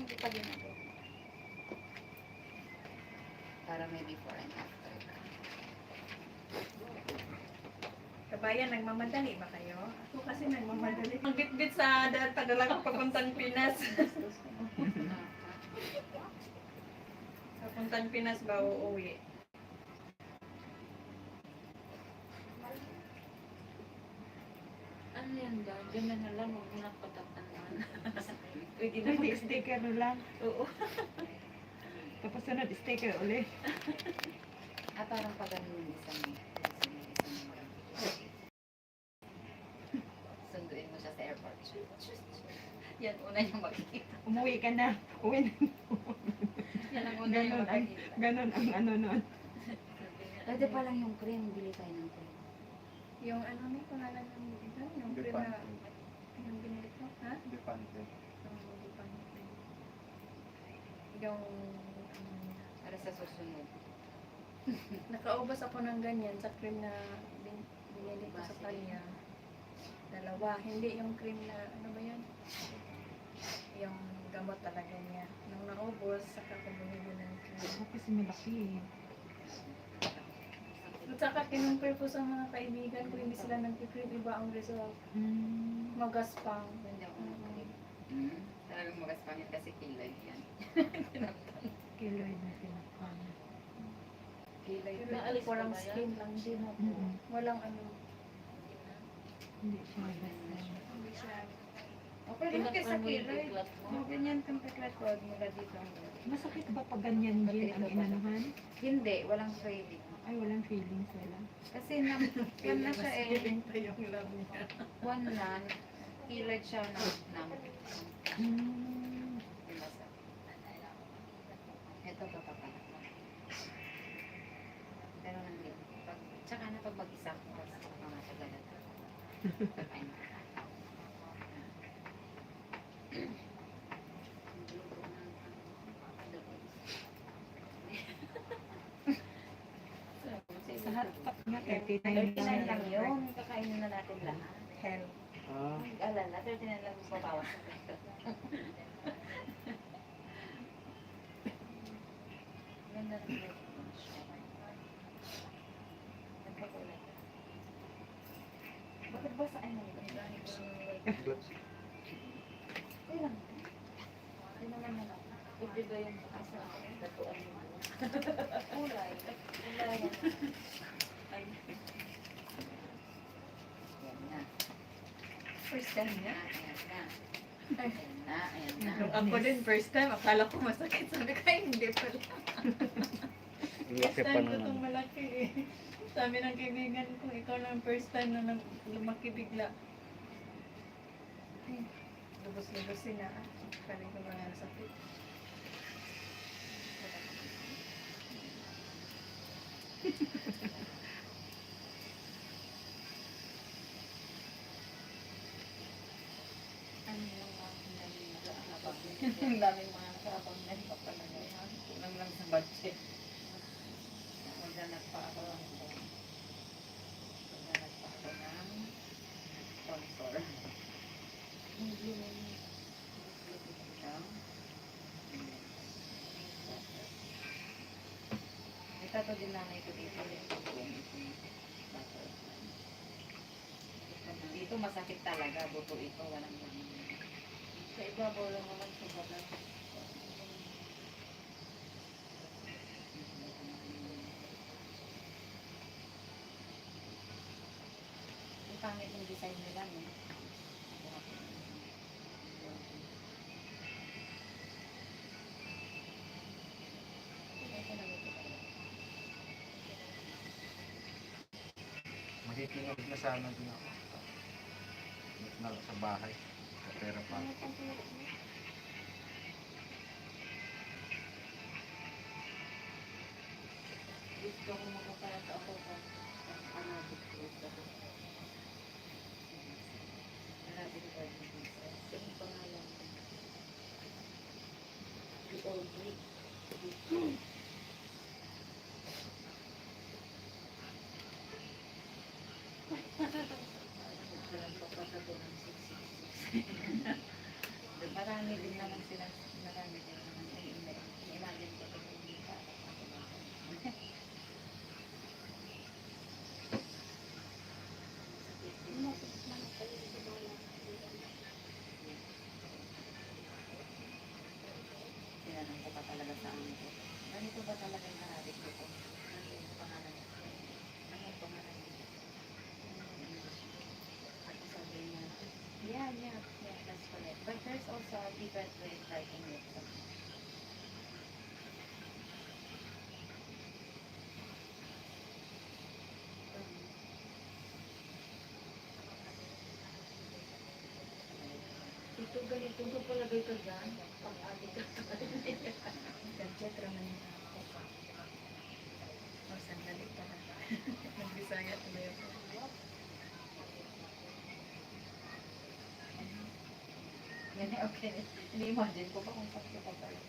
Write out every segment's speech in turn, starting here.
hindi pa ginagawa. Para may before and after ka. Kabayan, nagmamadali ba kayo? Ako kasi nagmamadali. Ang bitbit sa padala ko papuntang Pinas. Papuntang Pinas ba uuwi? Ano yan ba? Diyan na lang, huwag mo nang patapanan. Pwede na Sticker na lang. Oo. Tapos sunod, sticker ulit. Parang pag ganun yung isang sunduin mo siya sa airport. Yan, una yung makikita. Umuwi ka na. Uwi na. Yan ang una yung makikita. Ganon ang ano nun. Pwede pa lang yung cream, bili tayo ng cream. Yung ano may pangalan ng ito? Yung cream na yung binili ko? Ha? Depende. Yung Para sa susunod. nakaubos ako ng ganyan sa cream na binili ko sa kanya. Dalawa. Hindi yung cream na ano ba yan? Yung gamot talaga niya. Nung naubos, saka ko bumili ng cream. Ako kasi malaki eh. At saka kinumpir ko sa mga kaibigan ko, hindi sila nagkikream, iba ang result. Magaspang. Hindi ako cream. Talagang magaspangin kasi kilay yan. Kiloid na pinakpan. Kilay. Pero parang skin lang din ako. Walang ano. Hindi siya basta. Hindi siya. Okay lang kasi kilay. Ganyan kang peklatod mula dito. Masakit ba pag ganyan din ang inanuhan? Hindi, walang craving. Ay, walang feelings, wala. Kasi yan na siya eh. pa yung love niya. One na, kilay siya ng pinasa. Ito pa pala. Pero hindi. Tsaka na pag mag-isa ko, kasi mga tagalan. Kakain ko. Sa hotpot nga, 39 39 lang lang. yun. Kakainin na natin lahat. Hell. Alala, 39 lang yung babawas. Ganda rin yung nagpakulay. Bakit ba sa ano? Okay lang. Hindi naman na lang. Pwede ba yung asa tatuan mo? Kulay. Kulay. Yan na. First time niya. Ayan na. Ayan na. Ayan na. Nung ako din, first time, akala ko masakit. Sabi ko, ay, hindi pala. First time ko itong malaki eh. Sabi ng kaibigan ko, ikaw lang first time na lumaki bigla. Ay, lubos-lubosin na. Kali ko mga nasakit. Ano yung mga habang ang daming mga habang nagpapala ngayon. Kulang lang sa budget. Maghanap pa ako ng sponsor. Hindi na yun. Ito din nanay ko dito. Dito masakit talaga. Buto ito. Walang naman. Sa ibabaw lang naman sa balat. Ang pangit yung design nila, no? Makikinig na sana din ako. Na sa bahay. Sa pera pa. Gusto ko makapalata ako sa Arabic gusto ko. Arabic Ordinances. Yung pangalan ko. The Old Greek. Marami din naman sila. Marami. tinanong ko pa talaga sa amin ko. Ganito ba talaga yung narating ko? Ano yung pangalan niya? Ano yung pangalan niya? At sabi niya, yeah, that's correct. But there's also a different way of writing it. Ito ganito ko palagay ka dyan. Pang-adik ka Gadget raman yung ako. O, sandali pa na. Nagbisaya tuloy ako. Yan eh, okay. Ini-imagine ko pa kung saan ko pa pala.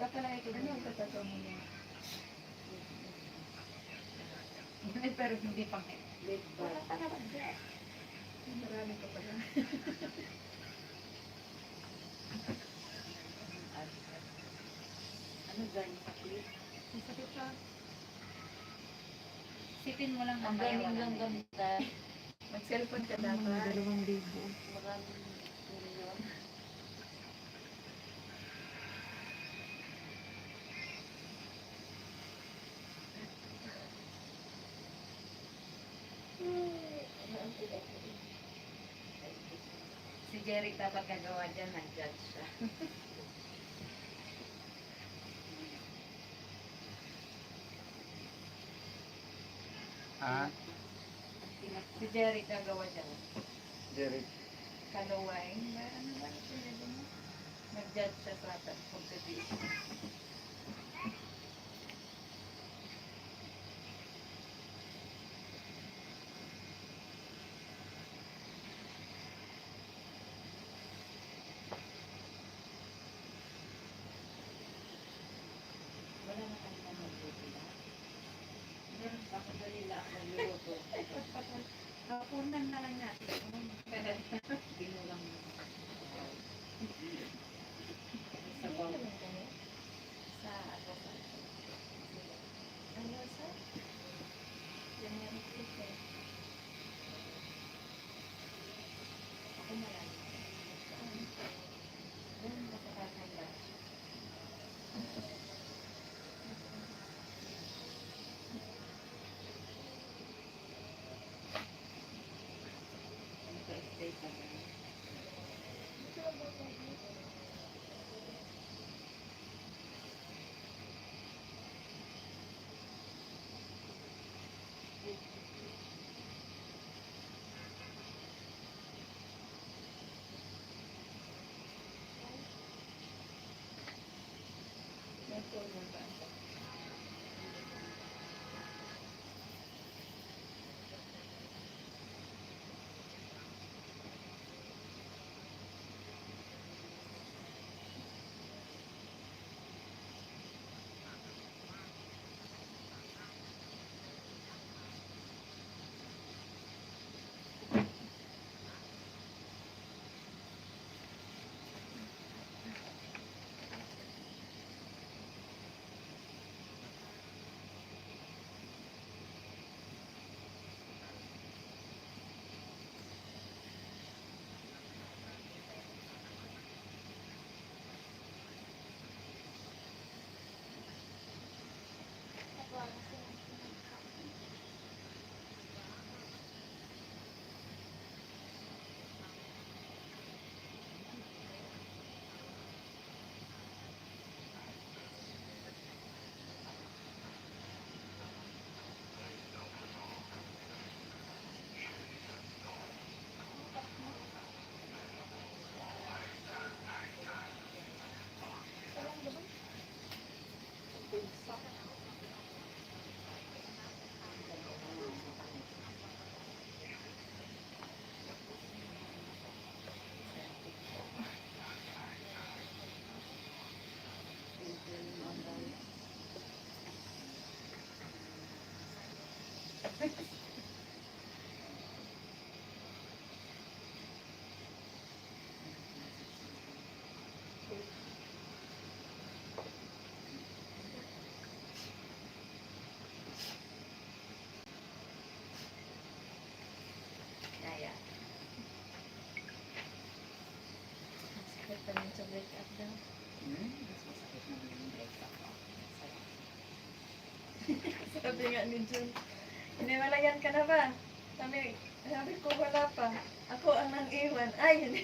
Papalagay ko Ano ang katotoo mo niya? pero hindi pang late ba? Wala pa naman dyan. Marami pa pala. Ano dyan? Sakit? Masakit siya. Sipin mo lang Ang mamaya galing wala lang na yun. Mag-cellphone ka Mga dapat. 2,000. Maraming milyon. Si Jerry dapat gagawa dyan, nag-judge siya. Ha? Si Jerry gagawa dyan. Jerry. Kalaway. Ano ba? Nag-judge siya sa pagsabihin. Wala na kayo na magluto na. Meron pa ako dali lang magluto. Hapunan na lang natin. Binulang mo. Sa bawang. Sa ano sa Ano sa? Generic ticket. ako na lang. Doon na sa kakanda. Naka-stay pa ba? May tulong ba? Sabi nga ni Jun, hiniwalayan ka na ba? Sabi ko wala pa. Ako ang nang iwan. Ay, hindi.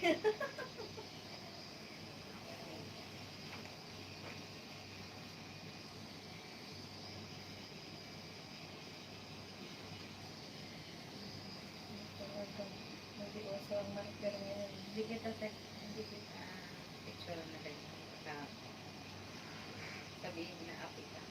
Nag-iuso ang marker ngayon. Hindi kita hindi kita. Picture na kayo. Sabihin na api ka.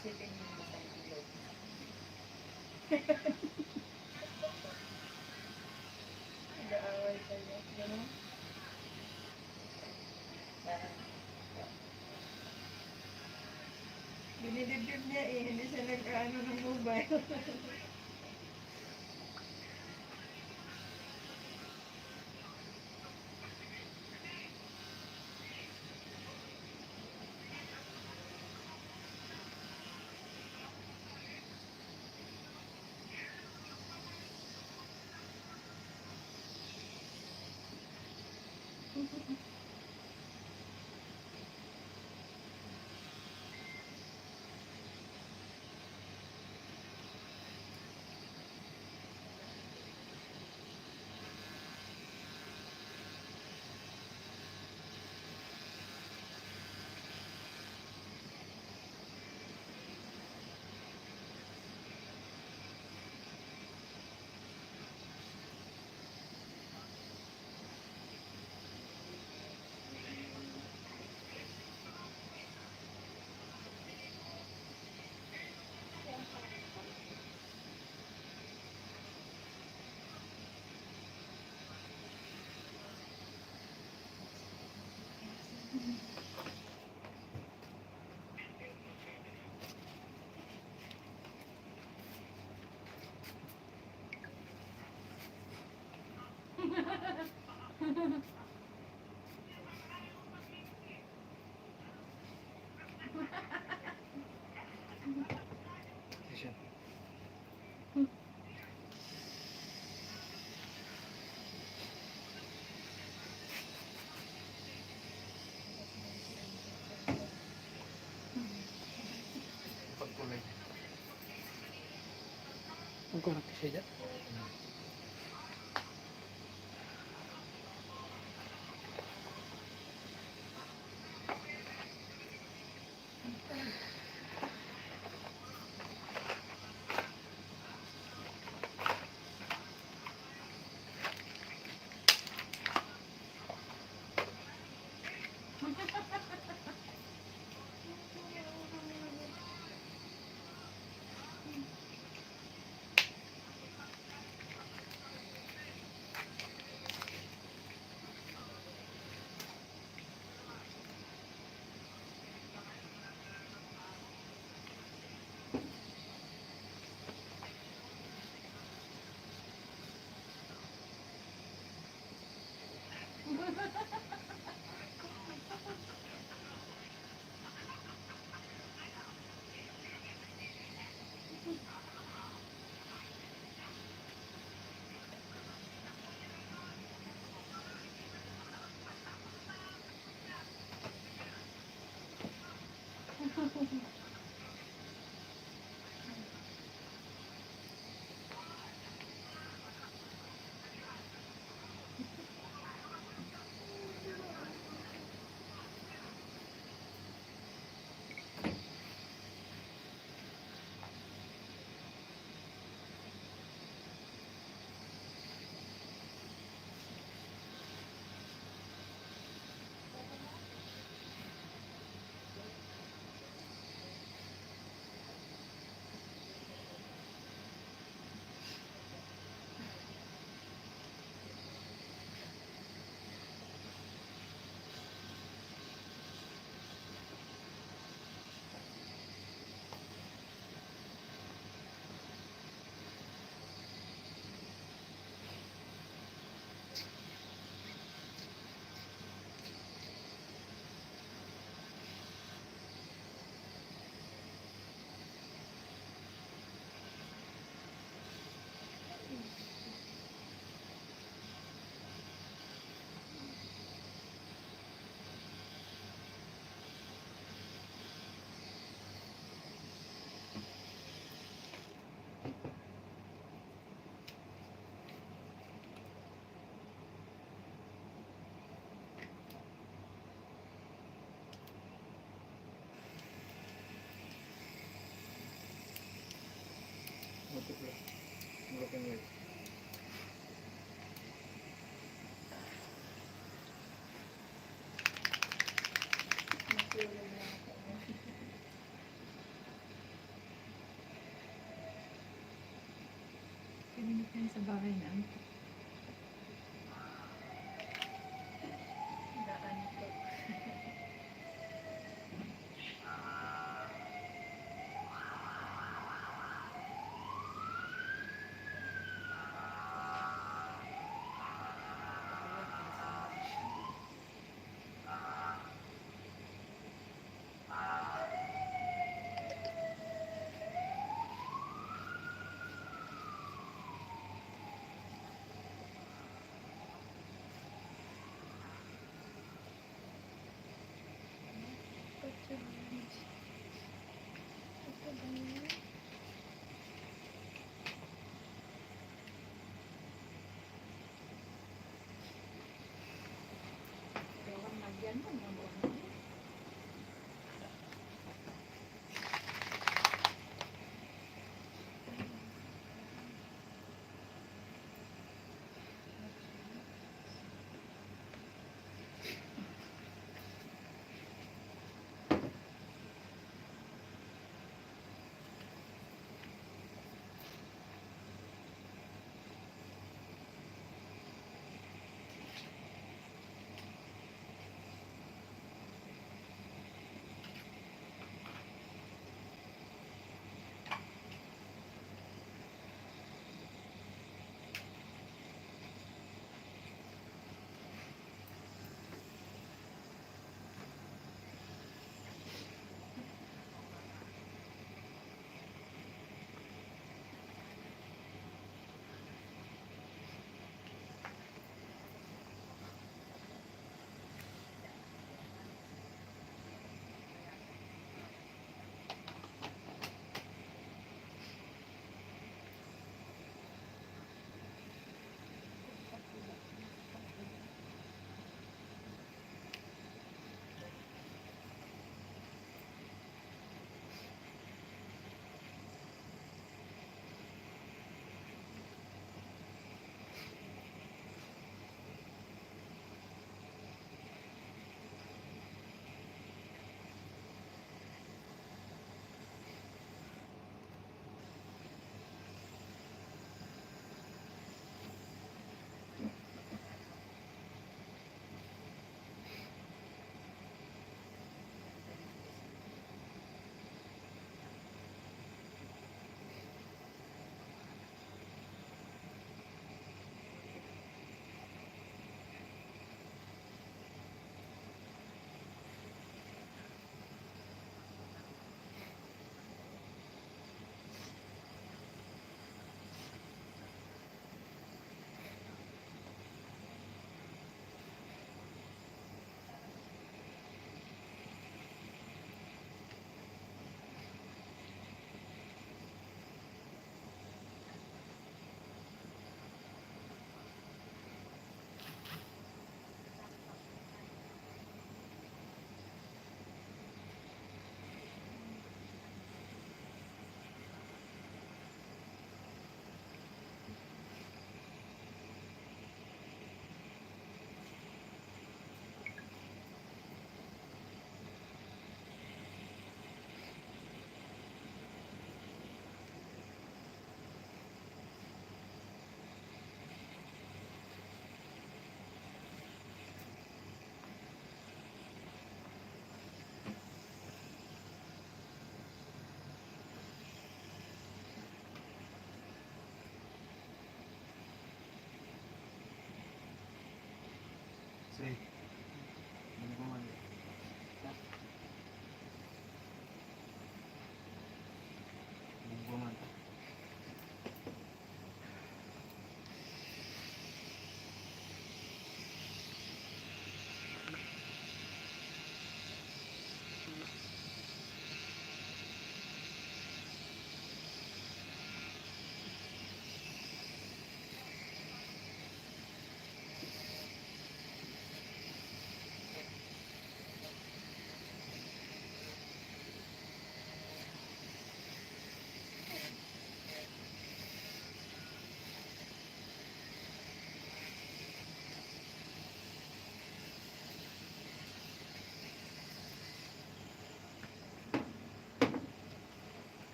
Sipin mo sa ilog. Nag-aaway kayo. Ganun. Parang Dinidibdib niya eh. Hindi siya nag-ano ng mobile. Siya. Pag Kukurang siya dyan. Multiple. Broken weight. Matulog na ako. Pinimit na sa bahay na. Naantok.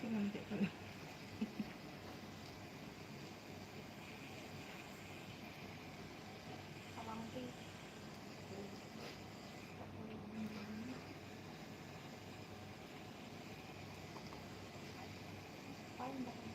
Kalamti pala. Kalamti. Parang baka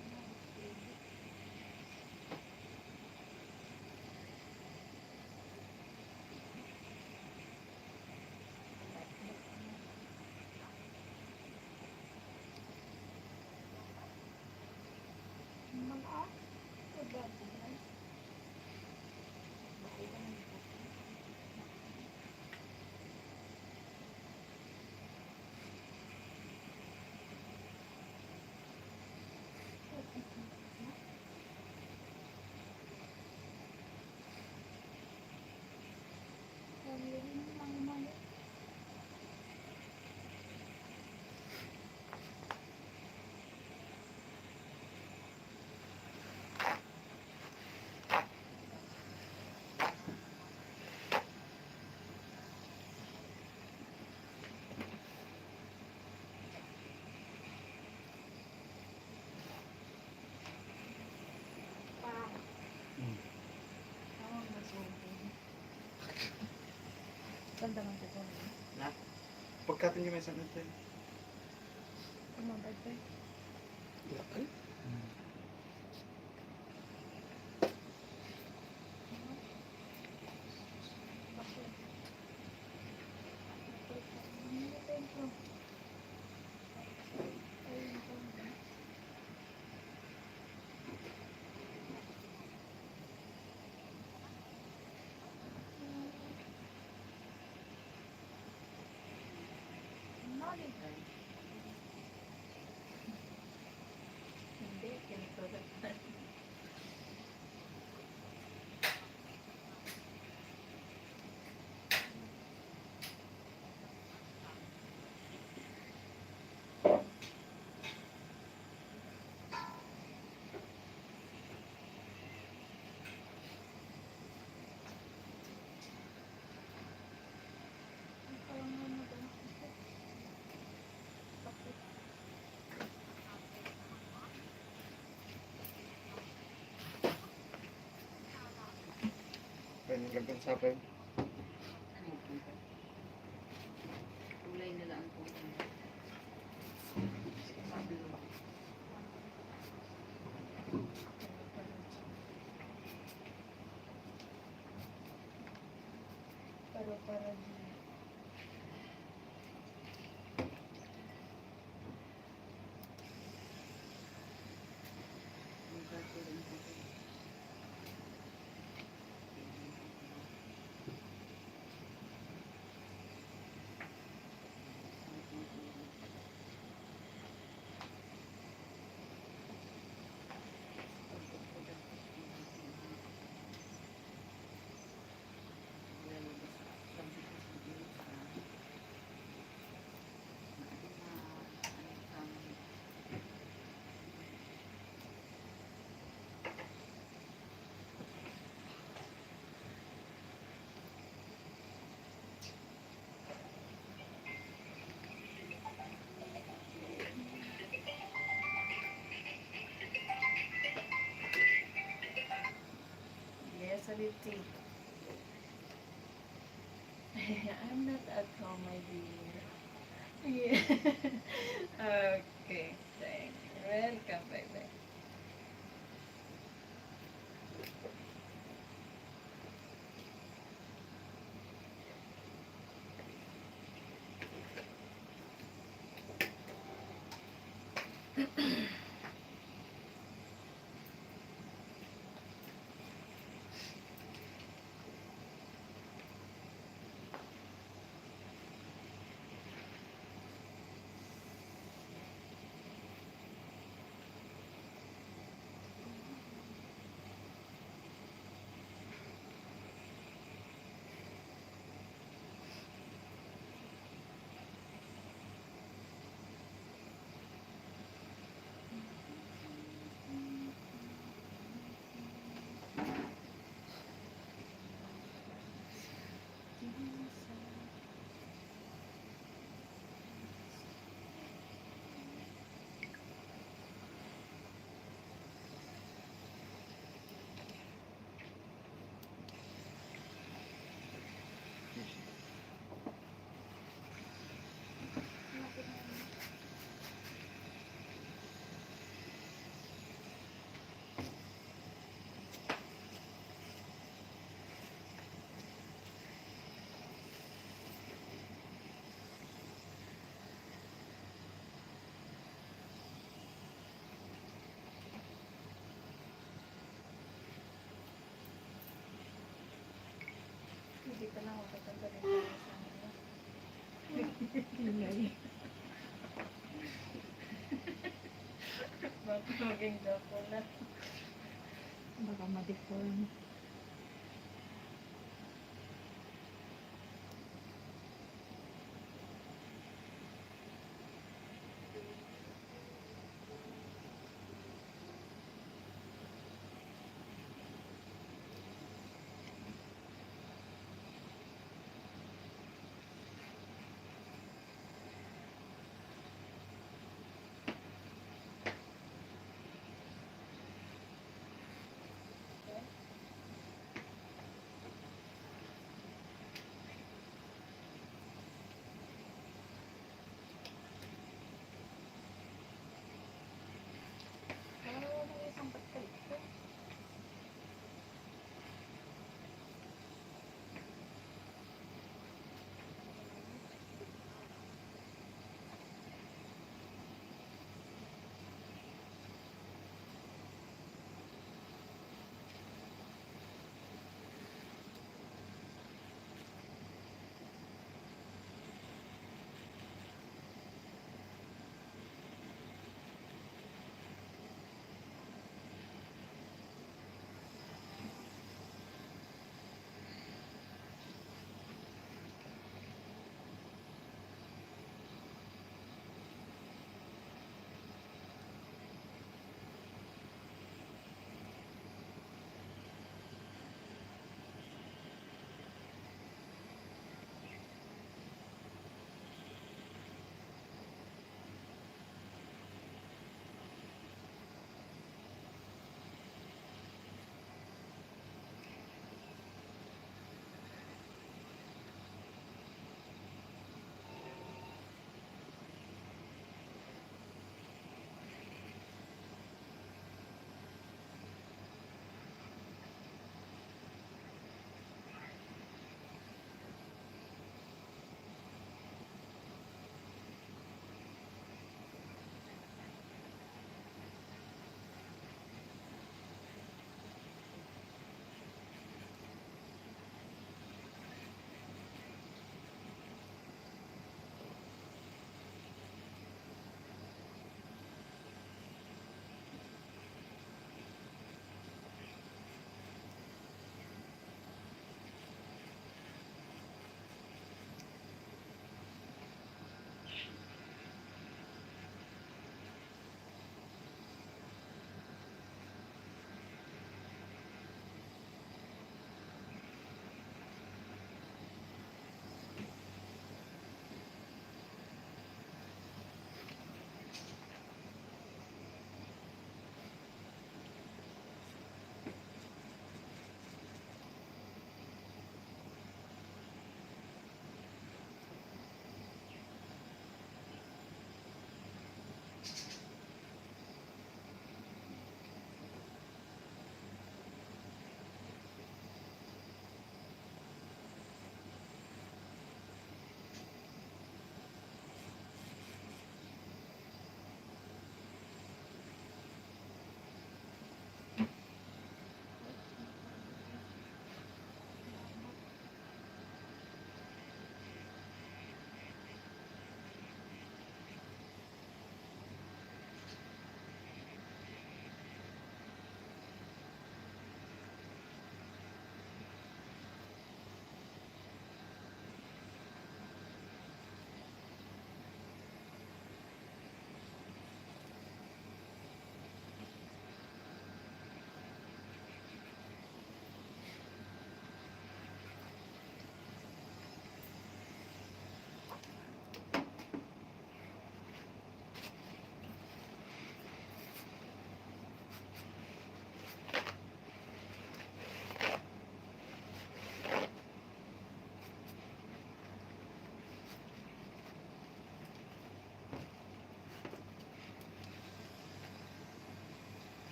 ganda ng tugon. Pagkatin yung mesa natin. Ano ba ito? Lakal. Hindi, kinitulad na. Pwede lagyan sa akin. Kulay nila ang kulay. Pero para yes, a little. I'm not at home, my dear. Yeah. Okay, thank you. Welcome, bye-bye. dito na ako tatanggalin tayo sa ano. Ingay. Baka maging dako na. Baka ma-deform.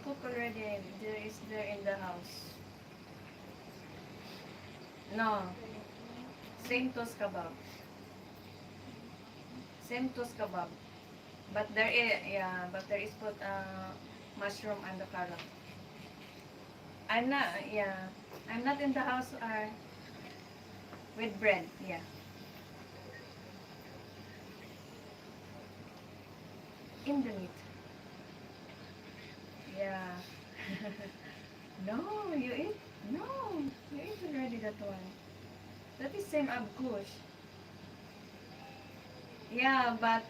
cook already. There is there in the house. No. Same toast kebab. Same toast kebab. But there is, yeah, but there is put mushroom and the carrot. I'm not, yeah. I'm not in the house with bread, yeah. In the meat. Yeah. No, you eat? No, you eat already that one. That is same abkush. Yeah, but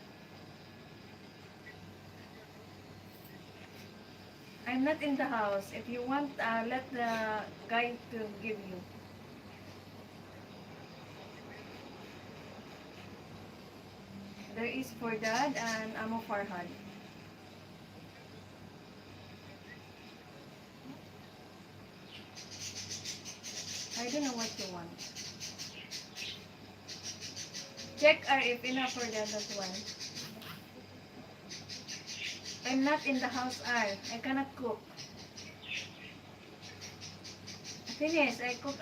I'm not in the house. If you want, let the guy to give you. There is for dad and Amo Farhad. I don't know what you want. Check if enough for that as well. I'm not in the house, I cannot cook. Finish, I cook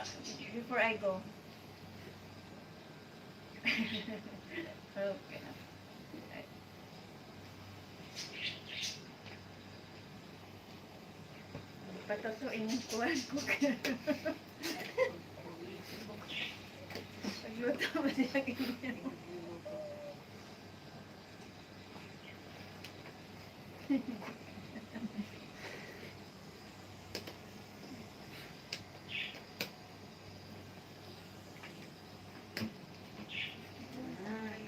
before I go. Okay. Patutuin yung kuwan cook. Pagluto mo siya ganyan.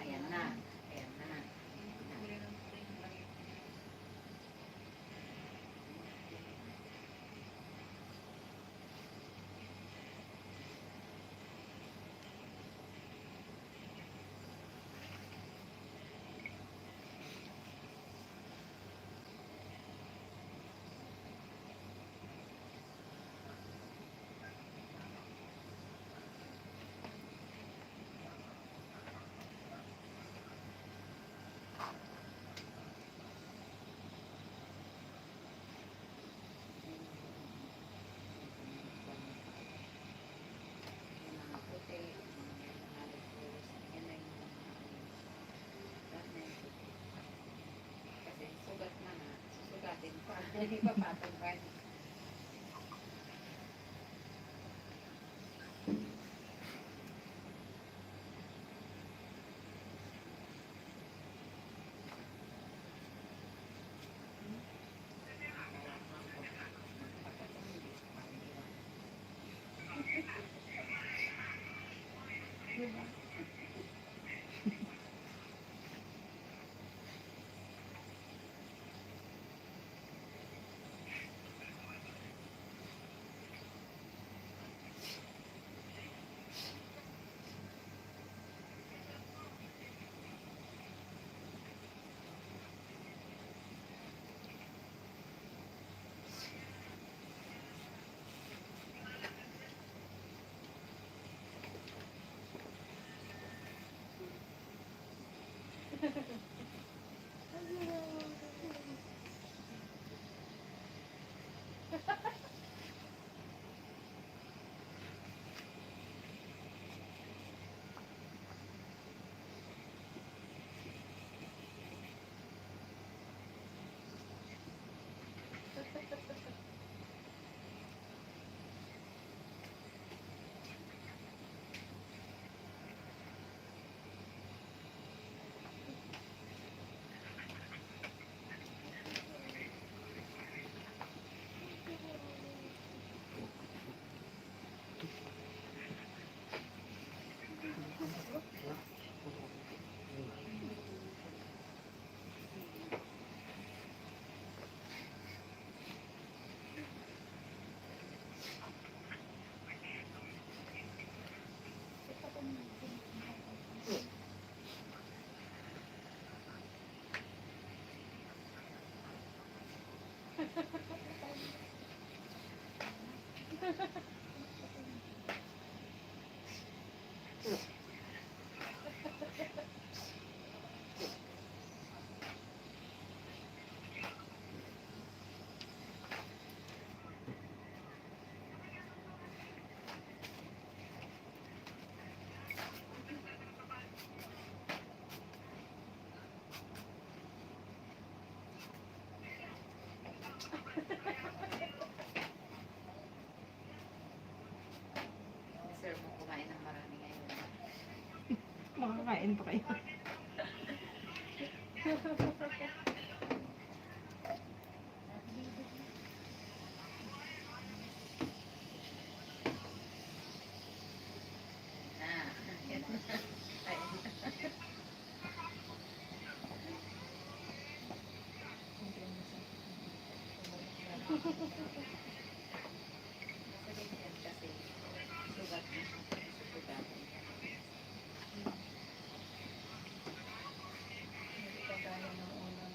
Ayan na. Ayan na. Kasi sugat na na. Susugatin pa. Hindi pa patanggal. Sir mo kumain ng marami ngayon. Makakain pa kayo. Ah, yan. Ay, masakit yan kasi sugat na. Sugat. Hindi kagaya ng unang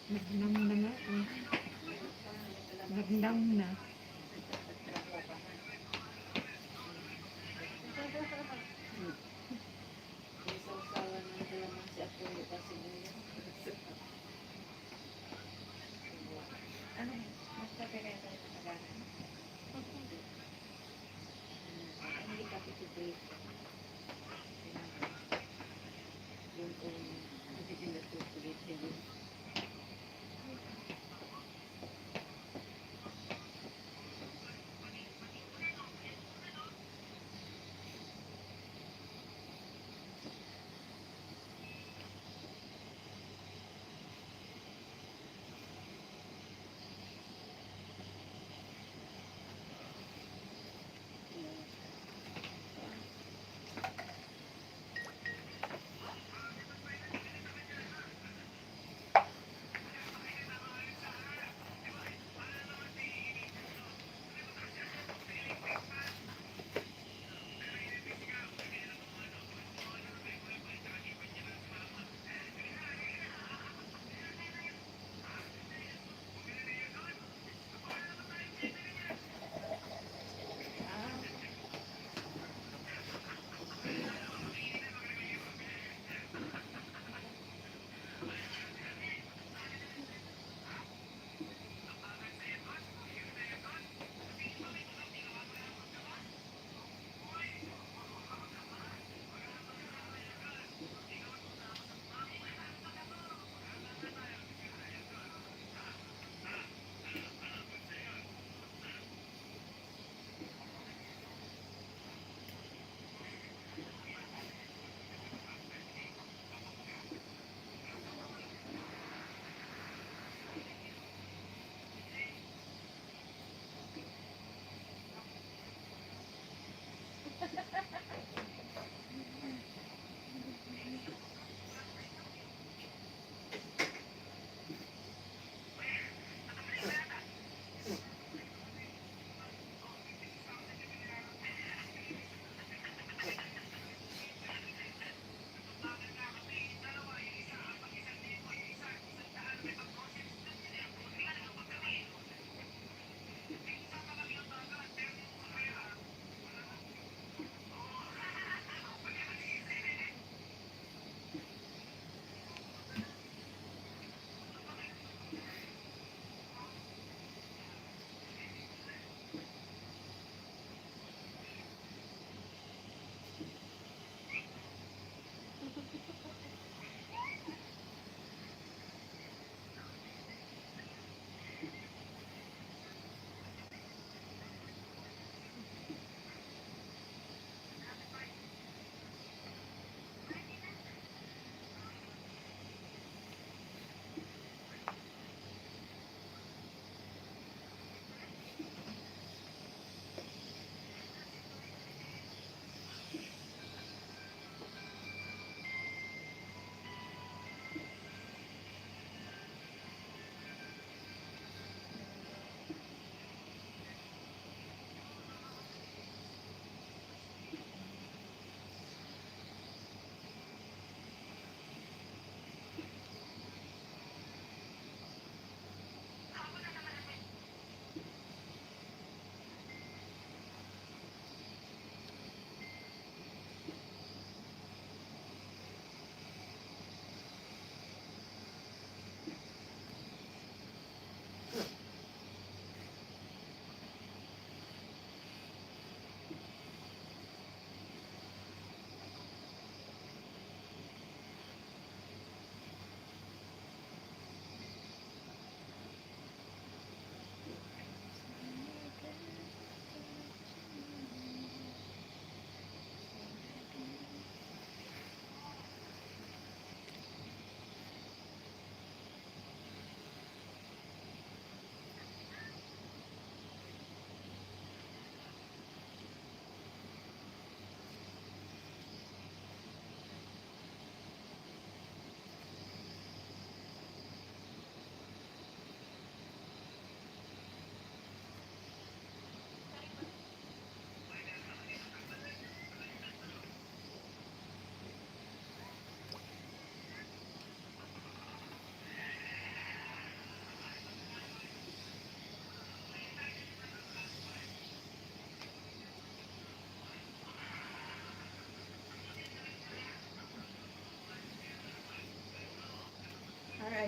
Nagdam na nga. Eh. Nagdam na. Isaw-sawan ng dalaman si Apollo kasi ngayon. ano, basta pinenta yung tagalan. Hindi ka pitutulit. Yung kung hindi natutulit yun.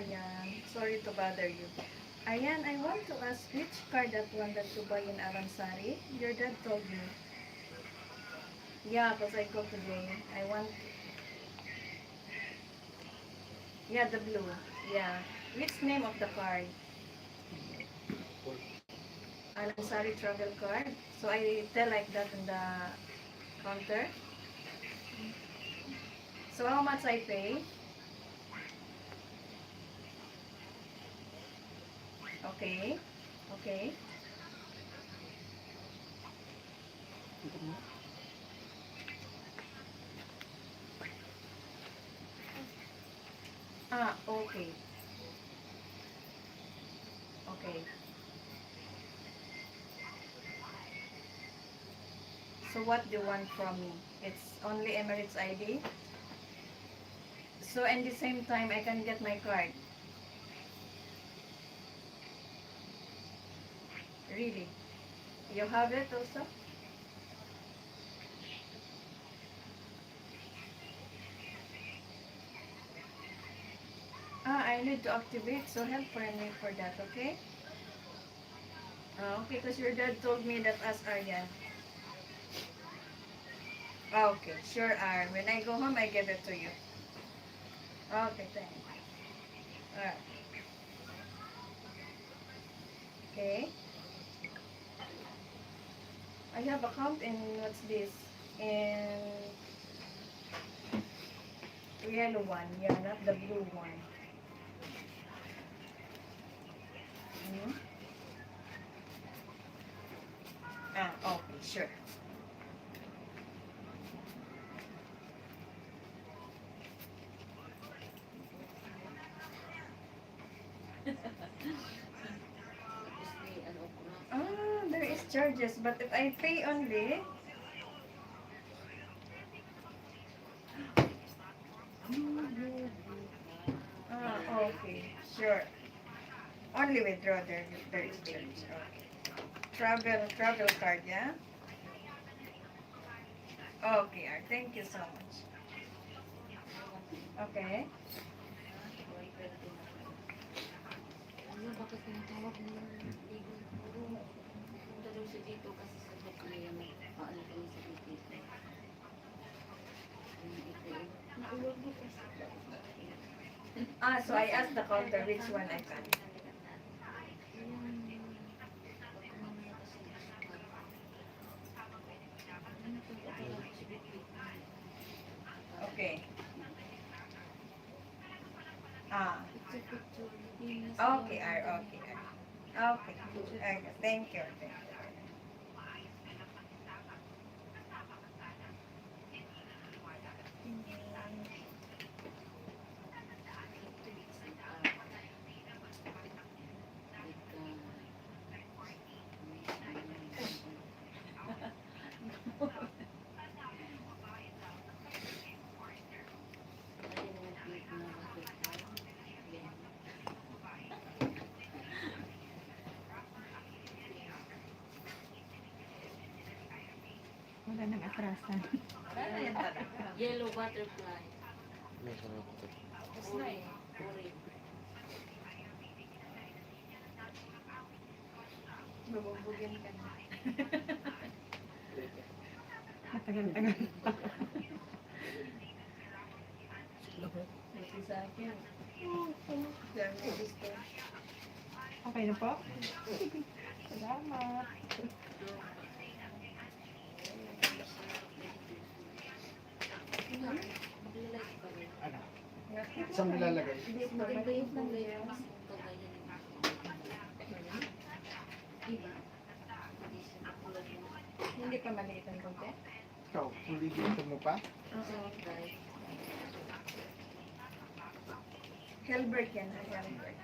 Ayan, sorry to bother you. Ayan, I want to ask which car that one that you buy in Aransari? Your dad told me. Yeah, because I go today. I want, yeah, the blue. Yeah. Which name of the card? Aransari travel card. So I tell like that in the counter. So how much I pay? Okay. Okay. Ah, okay. Okay. So what do you want from me? It's only Emirates ID. So in the same time, I can get my card. Really? You have it also? Ah, I need to activate. So help for me for that, okay? Okay, because your dad told me that as Aryan. Okay, sure, Ar. When I go home, I give it to you. Okay, thanks. Alright. Okay. I have account in what's this? In yellow one. Yeah, not the blue one. Hmm? Ah, okay, sure. Tapos may ano ko na. Ah, there is charges, but if I pay only, okay, sure. Only withdraw there is charge. Okay. Travel card, yeah? Okay, thank you so much. Okay. Ano, bakit tinatawag mo yung ligo? Puro, punta daw siya dito kasi sa book niya may paano kami sa dito. Naulog mo kasi. Ah, so I asked the counter which one I can. Okay. Ah, okay, okay, okay. Okay, thank you, thank you. Wala nang atrasan. Wala na yan talaga. Yellow butterfly. Masarap ito. Tapos na eh. Orange. Bubugin ka na. Matagal-tagal. Kasi sa akin. Dami gusto. Okay na po? Salamat. Maglalagay pa rin. Ano? Saan mo lalagay? Dito, Maganda yung maliit lang kulay yan. mas kagaya ng iba. Hindi siya katulad ng Hindi pa maliit ang konti? Ikaw, huli dito mo pa? Oo. dry. Helbert yan, Helbert.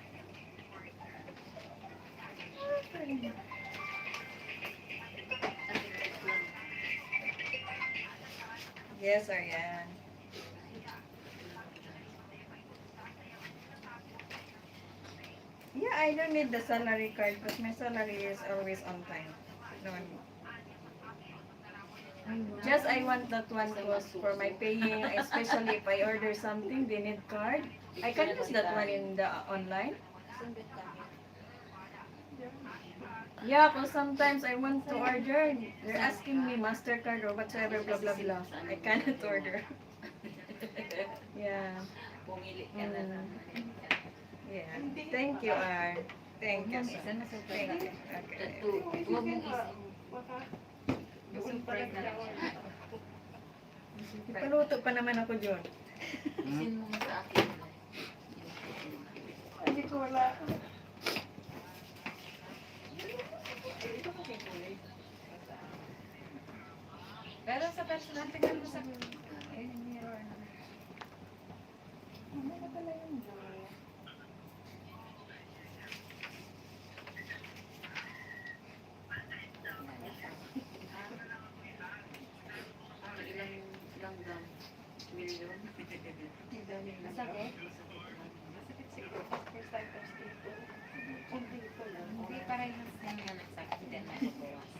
Yes, sir, yan. Yeah, I don't need the salary card because my salary is always on time. No need. Just I want that one goes for my paying, especially if I order something, they need card. I can use that one in the online. Sundot kami. Yeah, because sometimes I want to order. They're asking me MasterCard or whatsoever, blah, blah, blah. I cannot order. Yeah. Pumili ka na Mm. naman. Yeah. Thank you, R. Thank you. Huwag mong isa na super Thank you. laki. Okay. Huwag mong isa. Super na lang siya. Ipaluto pa naman ako dyan. Isin mo sa akin. Hindi ko wala. Pero sa personal, tingnan mo sa mirror na. Ano na pala yung joy? Ilang gram? Million? Masakit? Masakit siguro. First time first dito. Hindi parehas yung nagsakit din na ibawas.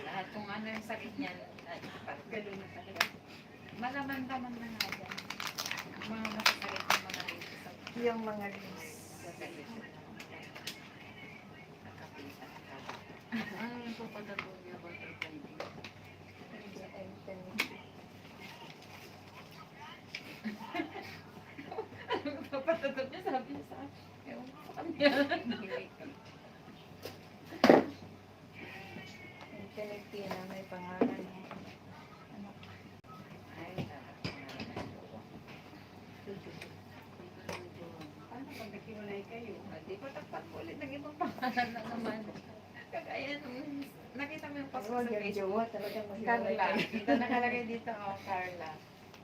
Lahat kung ano yung sakit niyan, ganun na talaga. Malaman-laman na nga dyan. Mga masasakit ng mga rito sa Yung mga rings. Ang pupunta niya ba ito? Papatutog niya, sabi niya sa akin. Ewan ko sa kanya. Infinity na may pangalan. Ano? Ay, Paano pag naghiwalay kayo? di pa tapat po ulit ng ibang pangalan na naman. Kagaya nung nakita mo yung post ko Huwag sa yung Facebook. jowa talaga maghiwalay Carla. kayo. Ito nakalagay dito, oh, Carla.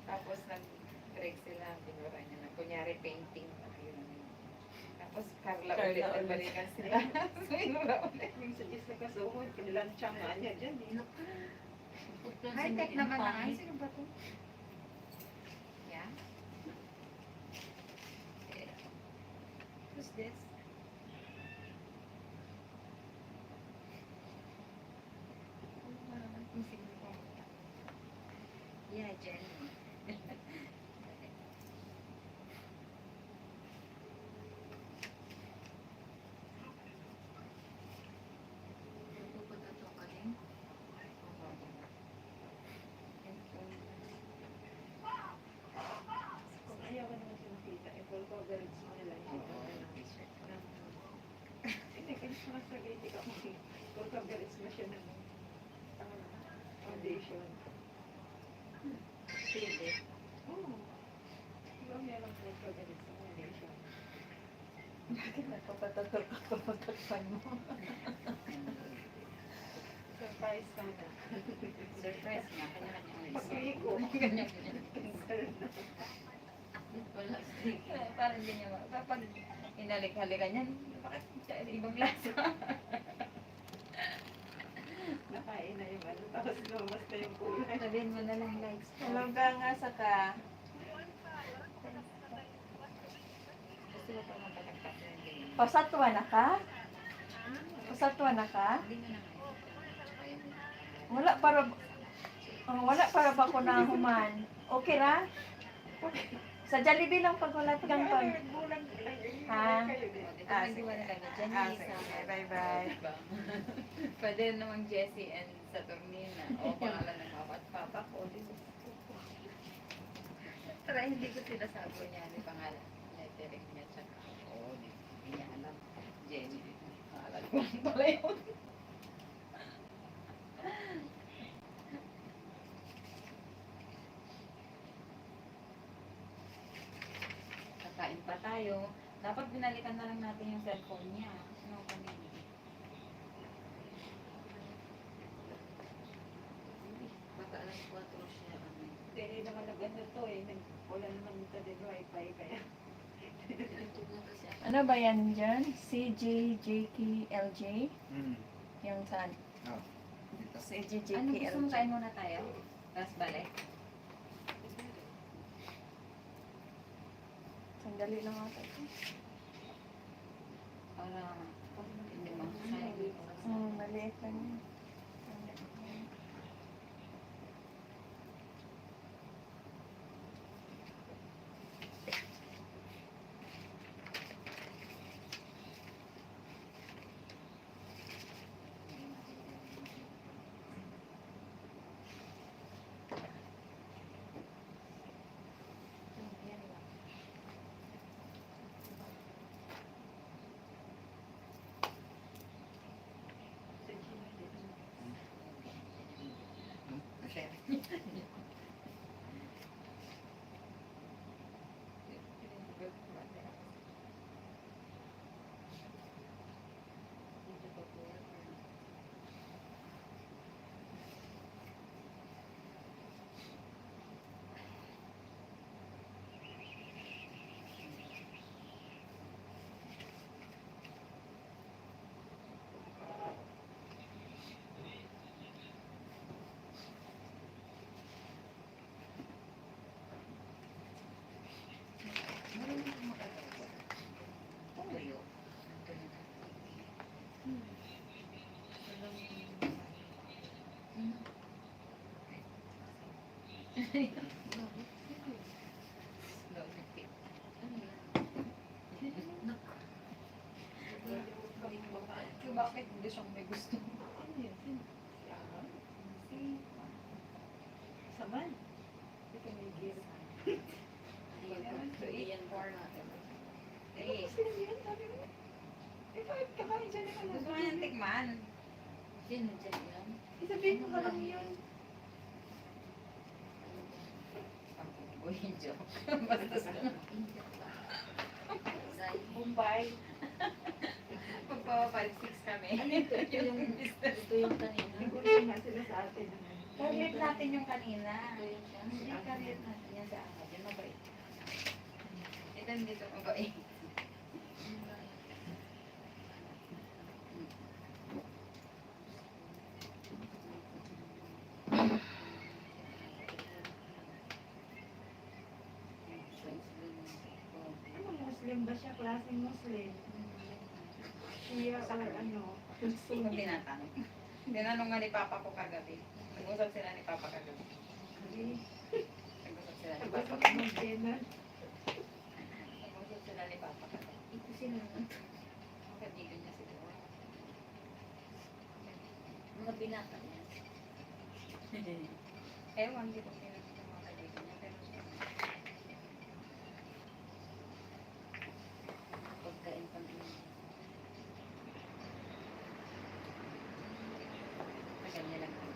Tapos nag-break sila, binura niya na. Kunyari, painting. Tapos Carla ulit, nagbalikan sila. Binura ulit. Yung sa Diyos na kasuhod, kinilansyang nga niya dyan eh. High-tech naman na. Ay, sino ba ito? Yeah? Who's this? Yeah, Jenny. Kung ayaw ko naman siya makita, eh, full coverage mo nila yun. Hindi, kaya siya masagay, ka mo. Full coverage mo siya ng foundation. Pili. Oo. Diba meron full coverage sa foundation? Bakit nagpapatakpan mo? Surprise ka na. Surprise nga. Kanya-kanya. Pag-uwi ko. Kanya-kanya. Wala sticky. Parang hindi niya pag hinalik-halikan yan, bakit siya ibang lasa? Nakain na yung ano, tapos lumabas na yung kulay. Sabihin mo na lang likes. Hello ka nga sa ka. Gusto ko pa mapatakpak na yung ganyan. Pasatwa na ka? Pasatwa na ka? Hindi mo na nga. Wala para ba ko na human? Okay ra? Sa Jollibee lang pag wala kang pag... Nagbulag lang. Ha? Ah, hindi wala lang. Jenny, sige. Bye-bye. Pwede namang Jessie and Saturnina. O pangalan ng mama at papa ko. Pero hindi ko sila sabi niya. Ano yung pangalan? Lettering niya. Tsaka ako. Hindi niya alam. Jenny. Pangalan ko lang pala yun. Kakain pa tayo. Dapat binalikan na lang natin yung cellphone niya. Ano kanina? Baka alas 4 siya. Hindi naman nag-ano to eh. Wala naman ito din wifi kaya. Ano ba yan dyan? CJJKLJ? Hmm. Yung saan? Oh. Dito. Ano gusto mo CJJKLJ. kain muna tayo? Tapos balik? Sandali lang ako. Para hindi mo kain. Maliit lang yun. Bakit hindi siyang may gusto? Saman. Ito may gear. Gusto mo yung tikman? Sino dyan yan? Isabihin mo ka lang yun. Uy, joke. Bastos ka na. Bombay. Magpapapaliksik kami. Ano ito? Ito yung, business. ito yung kanina. Siguro nga sila sa atin. Carlet natin yung kanina. Ito yung siya. Hindi, carlet natin yan sa akin. Yan mabait. Ito dito mabait. Ano Muslim ba siya? Klaseng Muslim? Siya or ano? Yung tinatanong. Tinanong nga ni Papa ko kagabi. Nag-usap sila ni Papa kagabi. Nag-usap sila ni Papa kagabi. Nag-usap sila ni Papa kagabi. Ito sino naman? Kaibigan niya siguro. Mga binata niya. Ewan, hindi ko pinakita mga kaibigan niya. Pero siya. Pagkain pang Tagal niya lang ang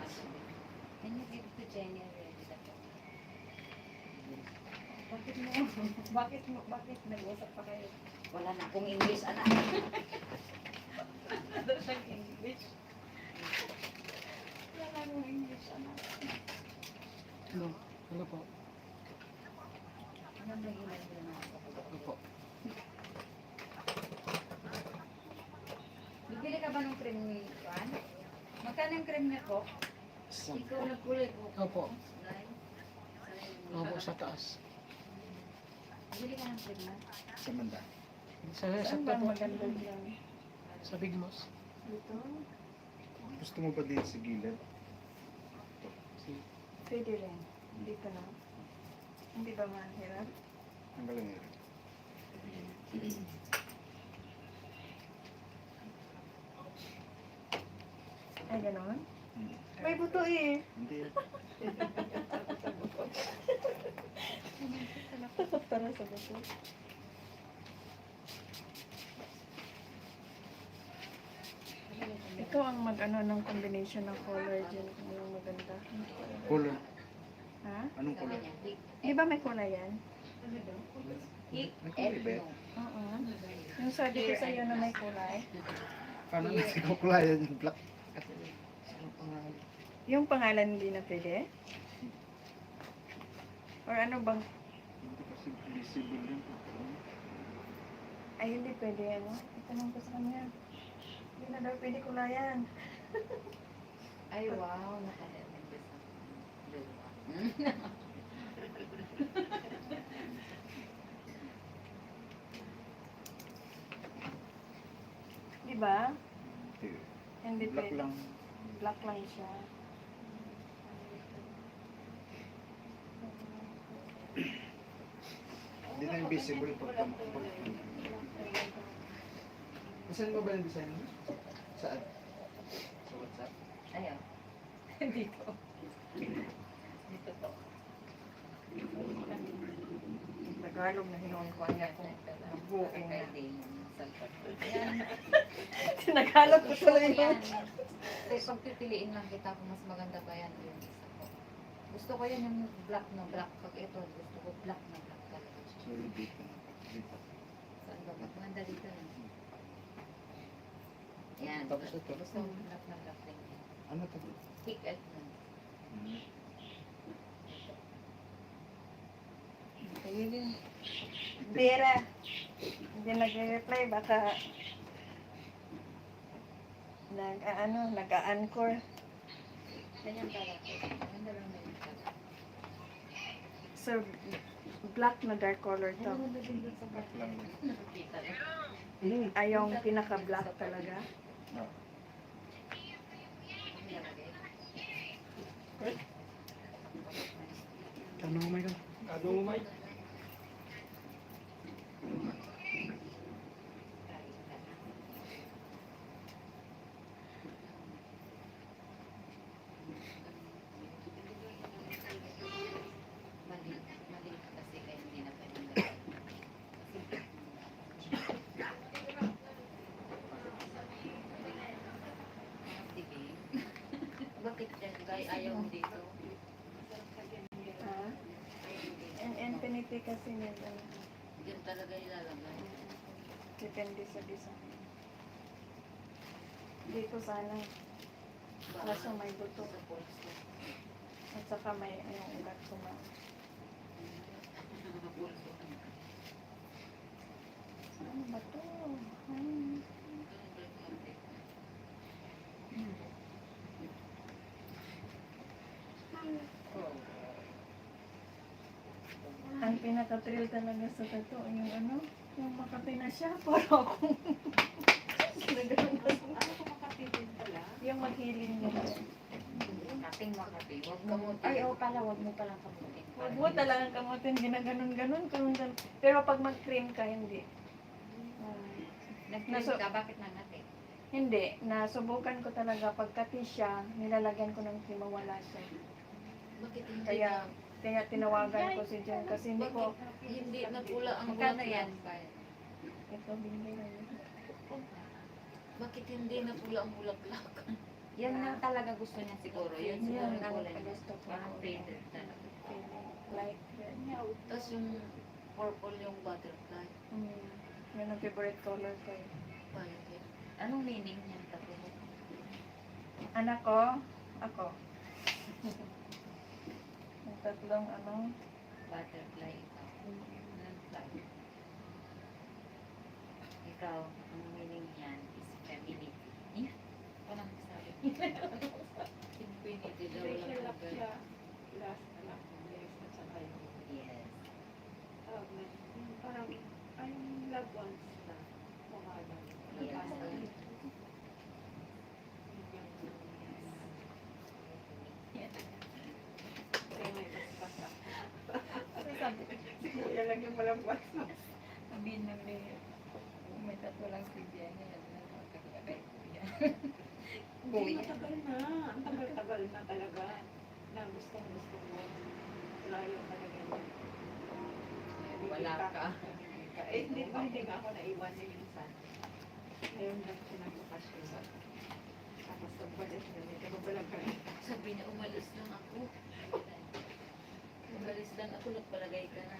sa mga. Can you give to Jenny already that one? Bakit nag-usap pa kayo? Wala na akong English, anak. Wala siyang English. Wala nang English, anak. Ano? Ano po? Anong nag-email mo na ako? Ano po? Bibili ka ba ng cream ni Juan? Magkano yung cream niya ko? Ikaw nagkulay ko. Opo. Slime. Opo, sa taas. Bili ka ng cream na. Sa manda. Sa Saan taas ba po. maganda lang? Sa Bigmos. Dito? Gusto mo ba din sa gilid? Pwede rin. Dito na. Hindi ba mahirap? Ang galing yun. Ay, gano'n? Hmm. May buto eh. Hindi. Takot para sa buto. Ikaw ang mag-ano ng combination ng color dyan kung yung maganda. Color. Ha? Anong color? Di ba may kulay yan? May kulay ba yan? Oo. Yung sabi ko sa'yo na may kulay. Paano natin kukulayan yung black? Kasi anong pangalan? Yung pangalan hindi na pwede? Or ano bang? Hindi kasi visible yun. Ay, hindi pwede ano. Itanong ko sa kanya. Hindi na daw pwede kulayan. Ay, wow. Nakalaman ko sa dalawa. Di ba? Hindi. Hindi Black pwede. lang. Black lang siya. Hindi na yung visible pag Saan mo ba yung design mo? Saan? Sa WhatsApp? Ayaw. Dito. Dito to. Tagalog na hinuon ko niya kung buuin na. Pwede yung salpat. Yan. Tinagalog ko tuloy Yan. yun. pagpipiliin lang kita kung mas maganda ba yan o yung isa ko. Gusto ko yan yung black na black. Pag ito, gusto ko black na black talaga. So, dito. Dito. Saan ba? Maganda dito lang. Yan. Tapos ito. Gusto ko black na black din. Ano to? Thick at nun. Ayun din. Vera. Hindi nag-reply. Baka nag-anchor. Ganyan talaga. Maganda lang na yun. So, black na dark color to. Maganda din dun sa black. Lang. Nakakita lang. Ay, yung pinaka-black talaga. No. Tanong mo ikaw. Mali kasi kaya hindi na pwede. Bakit yan guys ayaw mo dito? Ah, and infinity kasi nila. Yan talaga ilalagay. Depende sa design. Dito sana. Kaso may buto. Sa pulso. At saka may yung ugat suma. Sa pulso. Ano ba to? Ang pinaka-thrill talaga sa tato, yung ano, yung Makati na siya, pero akong Ano kung makatipid pala? yung maghiling niya. Ating Makati. Huwag ka mo. Ay, oo pala. Huwag mo palang kamutin. Huwag mo talagang kamutin, ginaganon-ganon, ganun. Pero pag mag-cream ka, hindi. Nag-cream Naso- ka. Bakit nangatin? Hindi, nasubukan ko talaga pagkati siya, nilalagyan ko ng cream, mawala siya. Bakit hindi Kaya tinawagan ko si Jen kasi hindi ko, hindi napula ang Magkano bulaklak? yan? ito binigay na yun. Bakit hindi napula ang bulaklak? Yan na talaga gusto niya siguro. Yan siguro Yan yung ang kulay niya. gusto ko. Parang faded talaga. Like, red. Tapos yung purple yung butterfly. Yan ang favorite color ko. Violet. Anong meaning niyan tatlo? Anak ko, ako. Yung tatlong Butterfly ikaw. Anong fly? Ikaw, ang meaning niyan is femininity. Yeah. Walang sabi. Infinity daw Special lang. lock siya. Last na lang. Yes, at saka yung Yes. tawag na. Yung parang, ay, loved ones na. Mukha lang. Yes. Kaya may paspasa. sabi, Kuya lang yung malambas. sabihin ng Leo, may tatlo lang si Jenny, at nakakakakay kuya. Hindi, matagal na. Ang tagal-tagal na talaga. Na gusto mo. Layo talaga niya. Wala ka. Eh, hindi nga ako naiwan ni minsan. Ngayon lang pinagpapasyon. Tapos nagbalik na may kababalagan. Sabi niya, umalis lang ako. Umalis lang ako, nagpalagay ka na.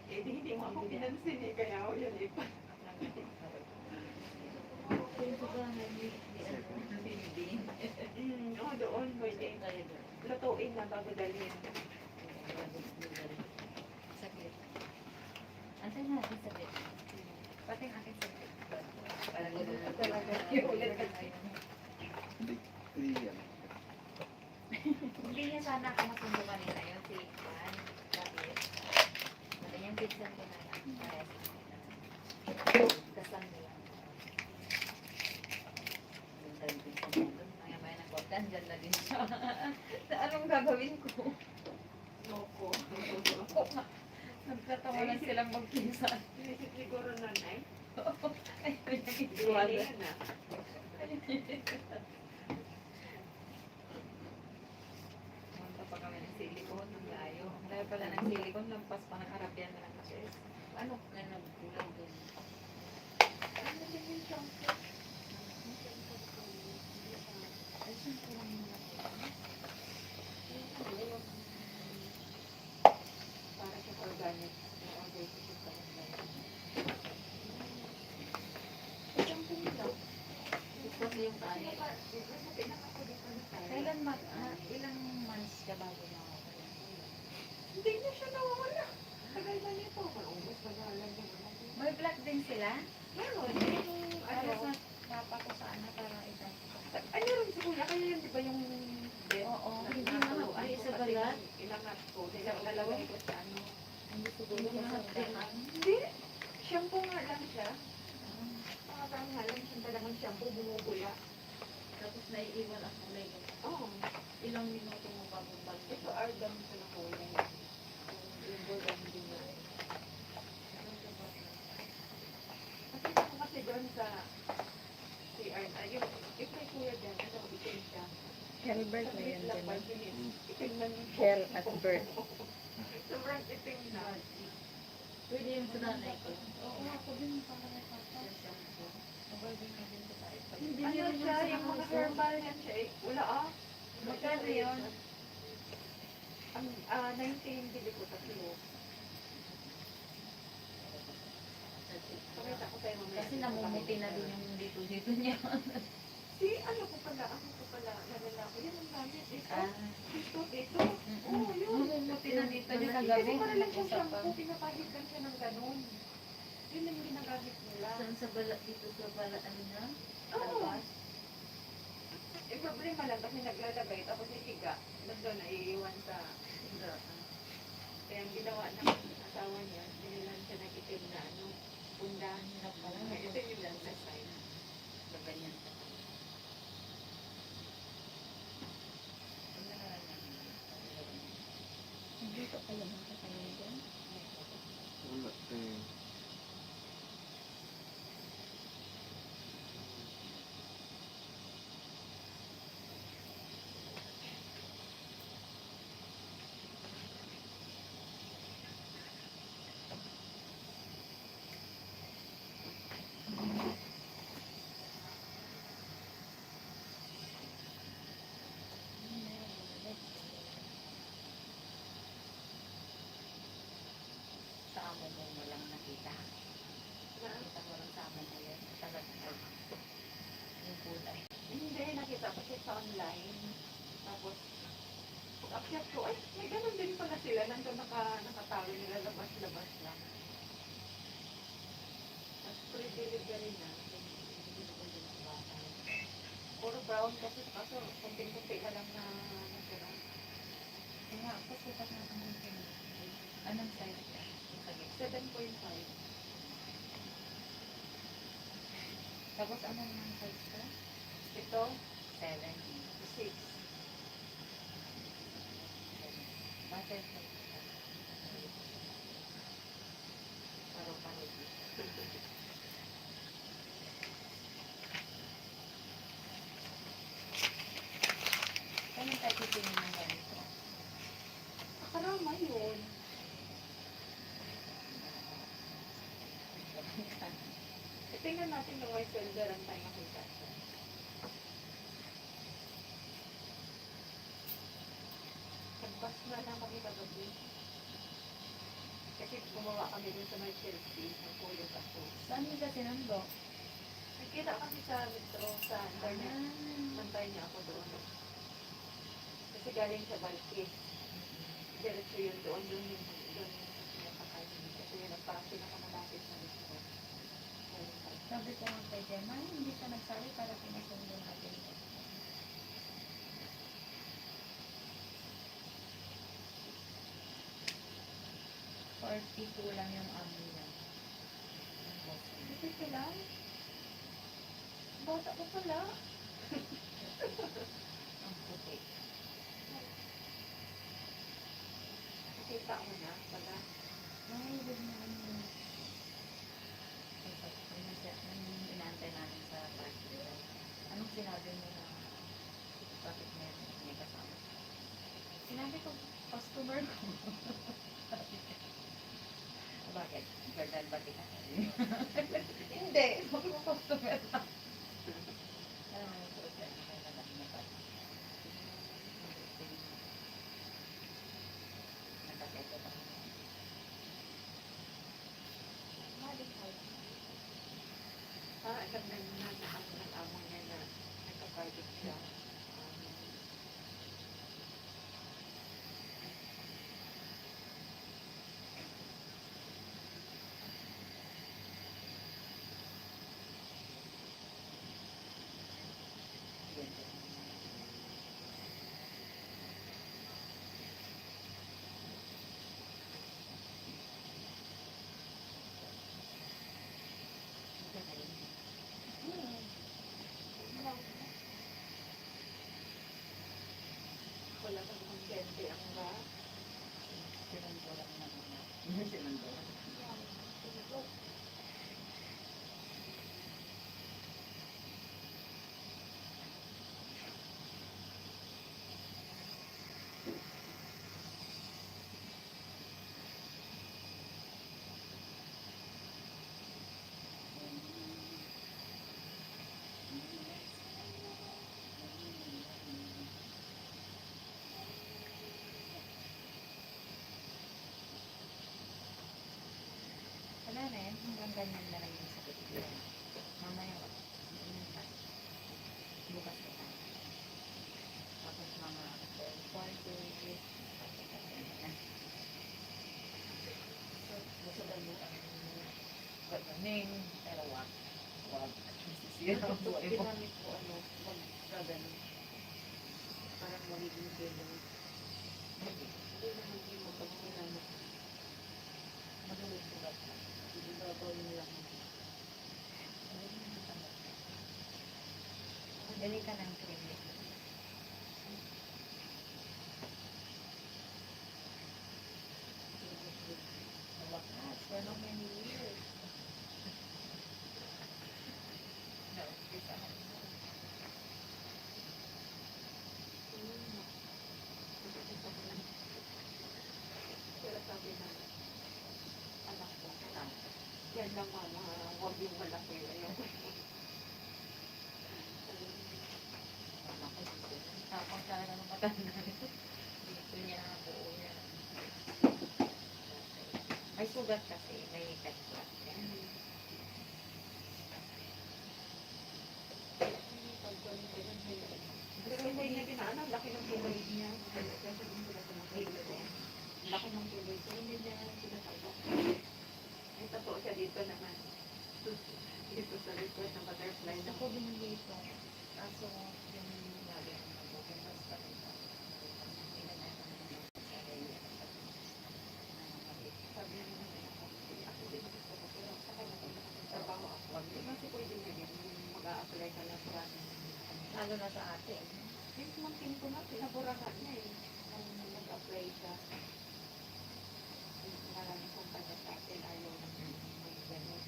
Eh, hindi mo ako pinansin eh. Kaya ako yan eh. Kung sa bahay, hindi Oo, doon. Pwede. Lutuin na bago dalhin. Sakit. Antan natin sakit. Pati ang aking sakit. Parang gano'n Talaga. Ulit ka tayo. Hindi yan. Hindi niya sana ako masundo kanina yun. Si Juan. Bakit? Sabi niya, pinsan ko na lang. Kasama nila. Maya-maya ng kotan, dyan na din siya. Anong gagawin ko? Loko. Nagtatawanan silang magpinsan. Sinisip siguro nanay. Ay, may Hindi nagituwala. na. Punta pa kami ng silikon, ng layo. Layo pala ng silikon, lampas pa ng Arabian na ng kases. Ano na nagkulang din? Ano din yung shampoo? yung Kasi kaya. nasa pinaka ko dito na tayo. Ilang months ka bago nakakaya? Hindi na siya nawawala. Tagal na nito. Maubos na galang niya. May black din sila? Meron. Yung Ano ano. sa papa ko sana parang isang. Ano rin si Kuya? Kaya yun di ba yung bed? Oo, na hindi nakatuluan mahapdi ko sa kasi balat. Ilangat ko. Nilalagay ko sa ano. Hindi siguro Hindi mahapdi. Hindi. Shampoo nga lang siya. Parang nga lang siya talagang shampoo bumubula. Tapos naiiwan ang kulay. Oo. Ilang minuto mo bago balik? Ito Ardam sa nakulay. Yung burgundy na. Nakita ko kasi doon sa CR, yung kay Kuya dyan, ano, itim siya. Helbert Sa na yan bilis lang, din. 5 minutes. Itim na yung Hell at birth. Sobrang itim na. Pwede yung sa nanay ko. Oo, ako din para may papa. Hindi Ano siya, yung mga herbal yan siya, wala ah. Magkano yun? Ang 19 bili ko tatlo. Pakita ko sa'yo mamaya. Kasi namumuti na din yung dito niya. Si ano ko pala, nalala ko. Yan ang gamit. Ito, Ah. dito. Oo, yun. Namumuti na dito niya Kasi kagabi. para lang siyang shampoo, pinapahitan siya ng ganun. Yun ang ginagamit nila. Saan sa balat dito sa balat ano na? Oo. Yung problema lang kasi naglalagay tapos ihiga. Nandun na iiwan sa kaya ang ginawa ng asawa niya, binilan siya ng itim na ano, pundahan niya pala. Ito yung lang sa side. Ganyan. Dito kayo makakain dyan. Wala eh. Sa amo mo walang nakita. Nakita mo lang sa amo mo yan. Talagang yung kulay. Hindi, nakita ko siya sa online. Tapos, pag-akyat ko, ay, may ganun din pala sila. Nandun nakatawi nila, labas-labas lang. Tapos, free delivery na. Puro brown kasi, kaso, kunting-kunti na lang na natira. Kaya ako sukat na ang anong size ka? 7.5. Tapos anong size ka? Ito, 7. 6. Bakit? Paro-paro. Kaya tayo titingin ng ganito. Nakarama yun. Tingnan natin yung white welder ang tayo makita. Nagpas na lang kami kagabi. Kasi gumawa kami dun sa may Chelsea. Nagpulot ako. Saan niya kasi sinundo? Nagkita kami sa metro sa internet. Nantay niya ako doon. Kasi galing sa Balkis. Diretso yun doon yung sinasakay. Kasi yun ang parang pinakamalapit na metro. Sabi ko nga kay Gemma, hindi ka nagsabi para pinasundo natin. Or piso lang yung amoy niya. Hindi ka lang. Bata ko pala. Ang puti. Nakita mo na pala. Ay, good na ano. Anong inaantay namin sa party? Anong sinabi mo na bakit may kasama? Sinabi ko, customer ko. Bakit? Jordan, bati ka. Hindi, sabi ko customer ka. Alam mo yung suot yan, may nagano na pa. Nagkaseto pa. Alam na ako ng amo niya na private siya. Wala kang konsyente ang ba? Wala na yan. Hanggang ganyan na lang yung sakit ko. Mamaya, bukas na tayo. Tapos mga 12 days. Gusto daw mo gaganing, pero wag. Wag. Sisira ang buhay mo. Ginamit ko mag-gaganon. Parang magiging gano'n. Hindi naman din mo pag ginamit. Madulog sugat ka. Hindi gagawin lang. Dali ka ng cream. Wakas, for how many years? No, isa na. Pero sabi na, anak ko, yan lang mama, huwag yung malaki. Ayaw ko. Tapos sa ano matanda. Dito niya ang buo niya. May sugat kasi, may tekla. Pero hindi niya pinaano, laki ng tuloy niya. Laki ng tuloy. So hindi niya sinasagot. May totoo siya dito naman. Dito sa likod ng butterfly na Ako din dito. Kaso, yung lagi ang nabubukas pa rin. sabi niya, ako din gusto ko. Pero sa kanya kung nakapagtrabaho ako, hindi kasi pwede na yan. Mag-a-apply ka lang sa Lalo na sa atin. Since montin ko na, pinaburahan niya eh. Nung nag-apply siya. Maraming kumpanya sa atin, ayaw na may gano'n.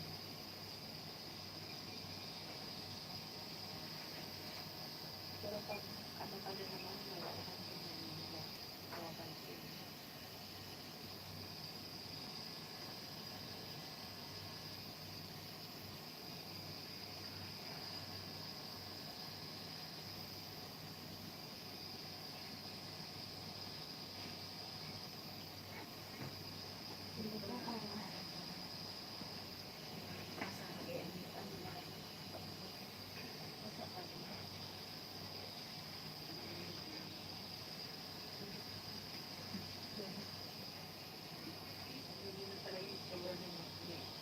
Pero pag ano naman, wala ka naman kawapansin.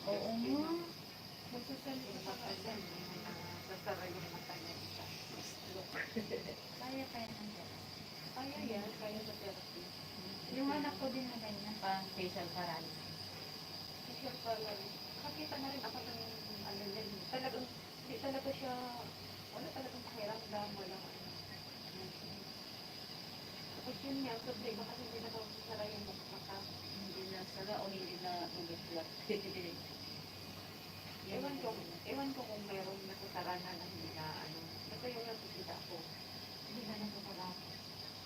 Oo nga. Sasara yung mata niya isa. Kaya ng gano'n. Kaya yan, kaya sa therapy. Yung anak ko din na ganyan, parang facial paralysis. Kasi pala, nakakita na rin ako ng ano din. Talagang, hindi talaga siya, wala talagang pakiramdam, walang ano. Tapos yun niya, sabi ba kasi hindi na daw sasara yung mata. Hindi na sala o hindi na umitlat. Ewan ko kung mayroong nasasara na hindi na ano. Basta yung nakikita ko, hindi na nasasara.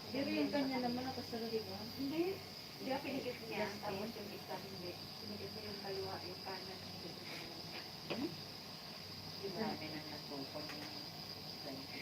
Pero yung kanya naman nakasala, di ba? Hindi. Hindi ako pinikit niya. Tapos yung isa hindi. Pinikit niya yung kaliwa, yung kanan. Hindi ko Hmm? Diba? Sabi na nagpupon yung ganito.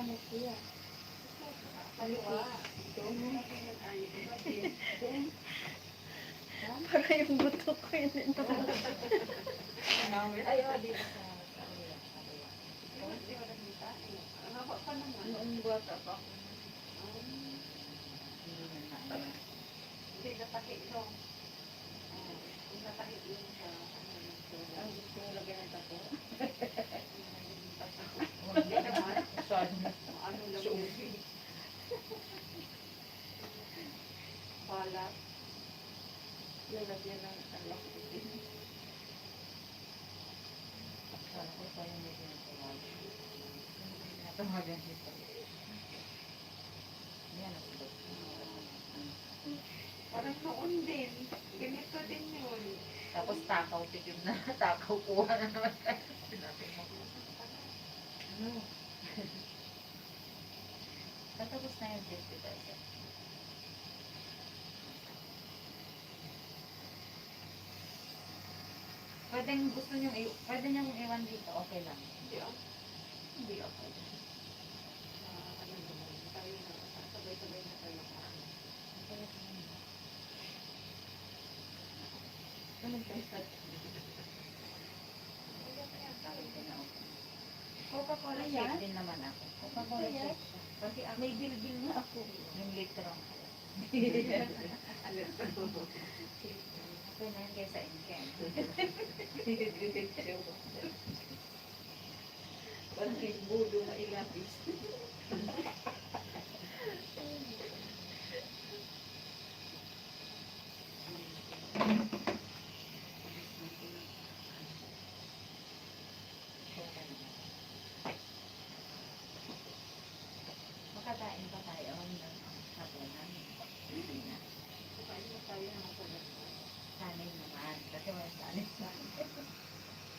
Gamit siya. Kaliwa. Doon mo na pinag-ayo. Doon. Para yung buto ko yun. Ay, oh, dito sa ulo. Hindi ko nakita. Ang haba pa naman. Noong bata pa. Hindi natahi no. Kung natahi yun sa Ang gusto mo lagyan ng tako. Hindi naman. Sorry. Ano lang yun. Balat. Lalagyan ng alak. Sorry ko pa yung medyo natuwag. Natuwagan dito. Yan ang ito. Parang noon din. Ganito din yun. Tapos takaw, tigib na. Takaw, kuha na naman tayo. Sinabi mo. Ano? Patapos na yung hospital. Pwede niyong iwan dito, okay lang. Hindi ako. Hindi ako. Ano naman. Tayo na. Sabay-sabay na tayo. Coca-Cola Ayan. shake din naman ako. Coca-Cola Ayan. shake. Kasi ako, May bilbil na ako. yung litro. Alam ko. Okay na yan kaysa inken. Pag budo na ilapis. Makakain pa tayo ng hapunan. Hindi na. Kain na tayo ng masalat. Kanin naman. Kasi wala kanin sa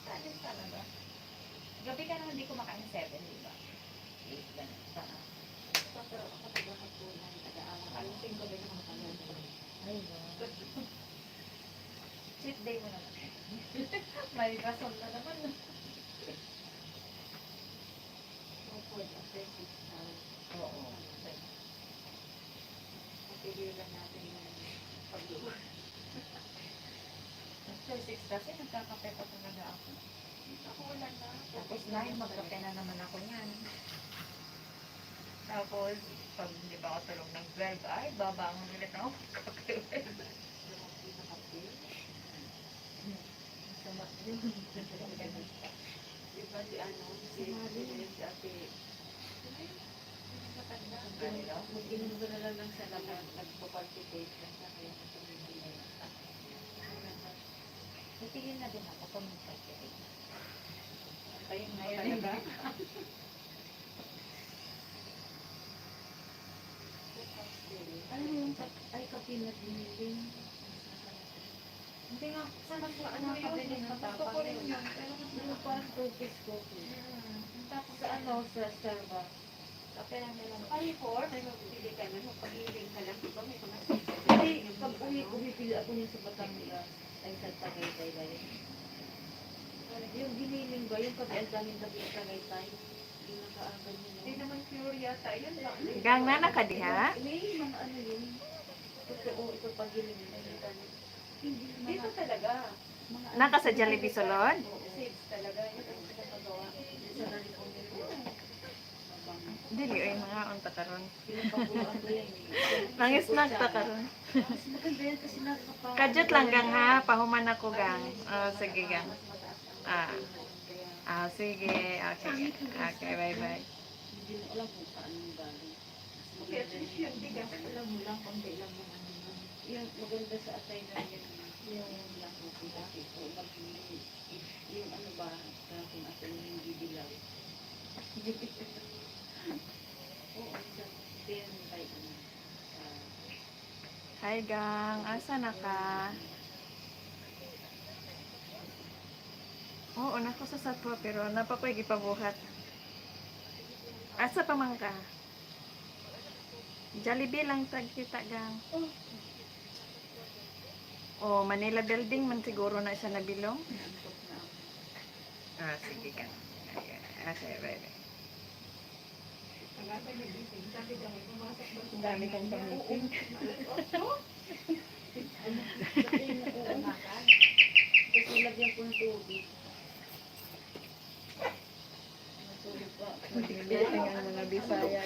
kanin talaga. Gabi ka naman hindi kumakain 7, di ba? 8 ba na? Saka. Pero ako taga-hapunan. Taga-awang. Alasing ko din ang kanan. Ay, wow. Cheat day mo naman. May rason na naman. Food after 6 hours. Oo. Papigilan natin yung pag-uwi. After 6 kasi nagkakape pa talaga ako. Ako wala na. Tapos 9, magkape na naman ako niyan. Tapos, pag hindi ba ako tulog ng 12, ay, babangon ulit ako magkape. Masama yun. Di ba si ano? Si ate. Ano? Mag-inom ko na lang ng salamat. Nagpa-participate na siya. Kaya natuloy. Titigil na din ako kung magkape. Kayo Ngayon, talaga. Ano yung ay kape na binili? Hindi nga, saan ako Ano nakabili yun? ng Gusto tapang ko rin yun. Pero Ano parang 2 piece coffee? Tapos sa ano, sa Starbucks. Kape lang nila. Ay, for, may mabibili ka na. Magpagiling ka lang. Diba may mga Hindi, pag umipili ako niya sa Batangas, ay sa Tagaytay ba yun? Yung giniling ba, yung kape, ang daming tabi sa Tagaytay. Yung nakaagan niya. Hindi naman pure yata. Yun lang. Gang na nakadiha? May mga ano yun. Totoo, ito pagiling nila. Hindi Dito mga, talaga. mga Naka sa Jollibee Sulod? Six talaga. Yun ang pinapagawa. sa Ranicon nila. Dili ay mga unta karon. Pinapaguluan ko yan. Nang snack ta karon. Mas maganda yan kasi nakapang... Kadyot lang gang ha, pahuman ako gang. Oh, sige gang. Sige. Okay. Okay, bye-bye. Hindi mo alam kung saan yung galing. Mas Kaya maganda fish yun. Di ka alam mo lang. Konti lang yung ano. yung maganda sa atay na yun. Yung lang kung bakit. O yung ano ba, kung atay yung didilaw. Oo, sa din tayo ano. Hi gang, asa na ka? Oo, nako sa satwa pero napakoy gipabuhat. Asa pa man ka? Jollibee lang tag kita gang. Oh, Manila Building man siguro na siya nabilong. Nantok na ako. Sige gang. Okay, bye bye. Ang dami kong pamiting. Tapos nilagyan ko ng tubig. Matulog pa. Nagbibigay ang mga Bisaya.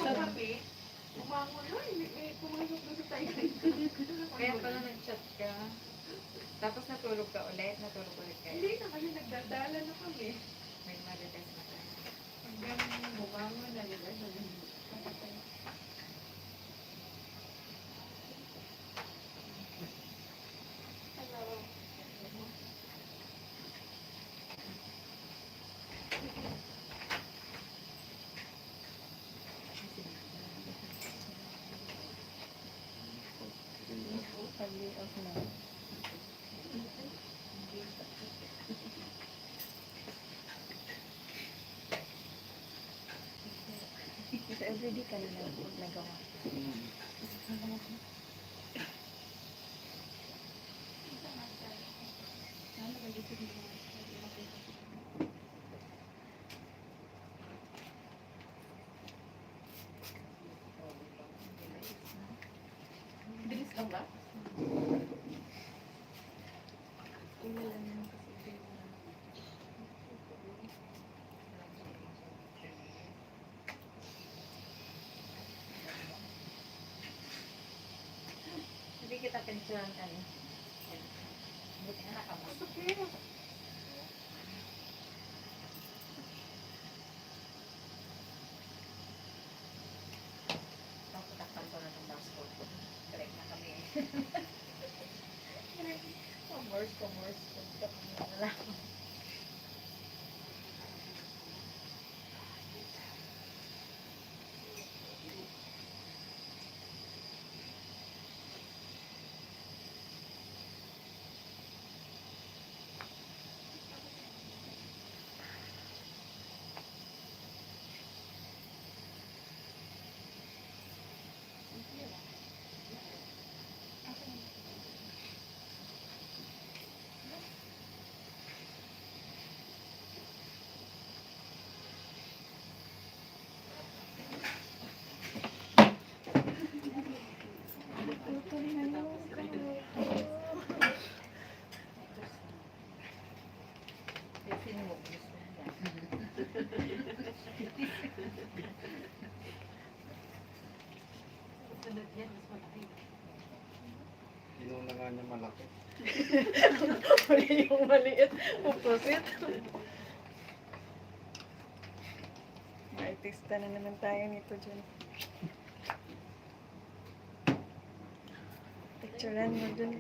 Kaya pala nag-chat ka. Tapos natulog ka ulit kayo. Hindi na kasi nagdadala na kami. May marites na tayo. Hanggang bumangon na nila. Pag-off na. So everyday ka na nagawa. Bilis lang ba? Hindi kita pensyon ano. Buti na nakabas. Paputakpan ko na ng dashboard ko. Correct na kami. Commerce. Putak na lang. Kasi mo gusto niya. Sunod yan, mas malaki. Inuna nga niya malaki. Mali yung maliit. Opposite. Artista na naman tayo nito dyan. Picturean mo dun.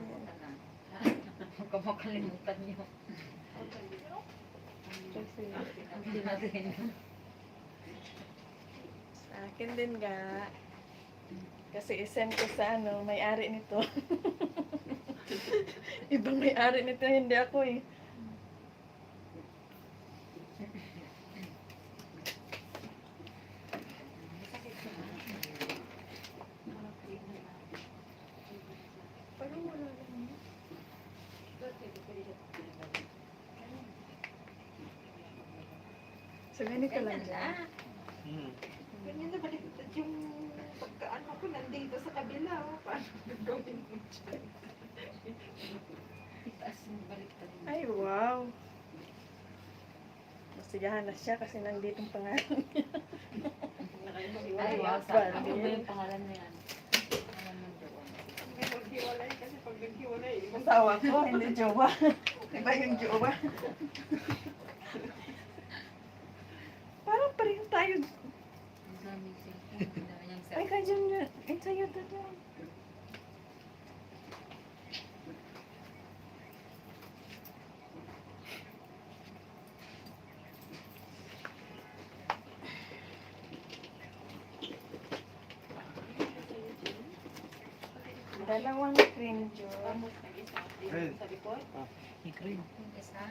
Huwag ka makalimutan niyo. Kasi Hindi natin. sa akin din ga. Kasi isend ko sa ano, may-ari nito. Ibang may-ari nito, hindi ako eh. Parang wala lang yun. So, ganito lang yan. Ganyan na baliktad yung pagkaano ko nandito sa kabila. Oh. Paano gagawin mo dyan? Itaas mo baliktad mo. Ay, wow. Masigahan na siya kasi nandito ang pangalan. Ay, wow. Bali. Ano ba yung pangalan na yan? Pangalan mo doon. May maghiwalay kasi pag naghiwalay, Asawa ko, hindi jowa. Iba yung jowa. Parang pareho tayo. Ang daming cellphone. Ang dami niyang Ay, cellphone. ka dyan na. Ay, sa'yo to dyan. Dalawang cream juice. Ayun. sa likod. I-cream. Yung isa,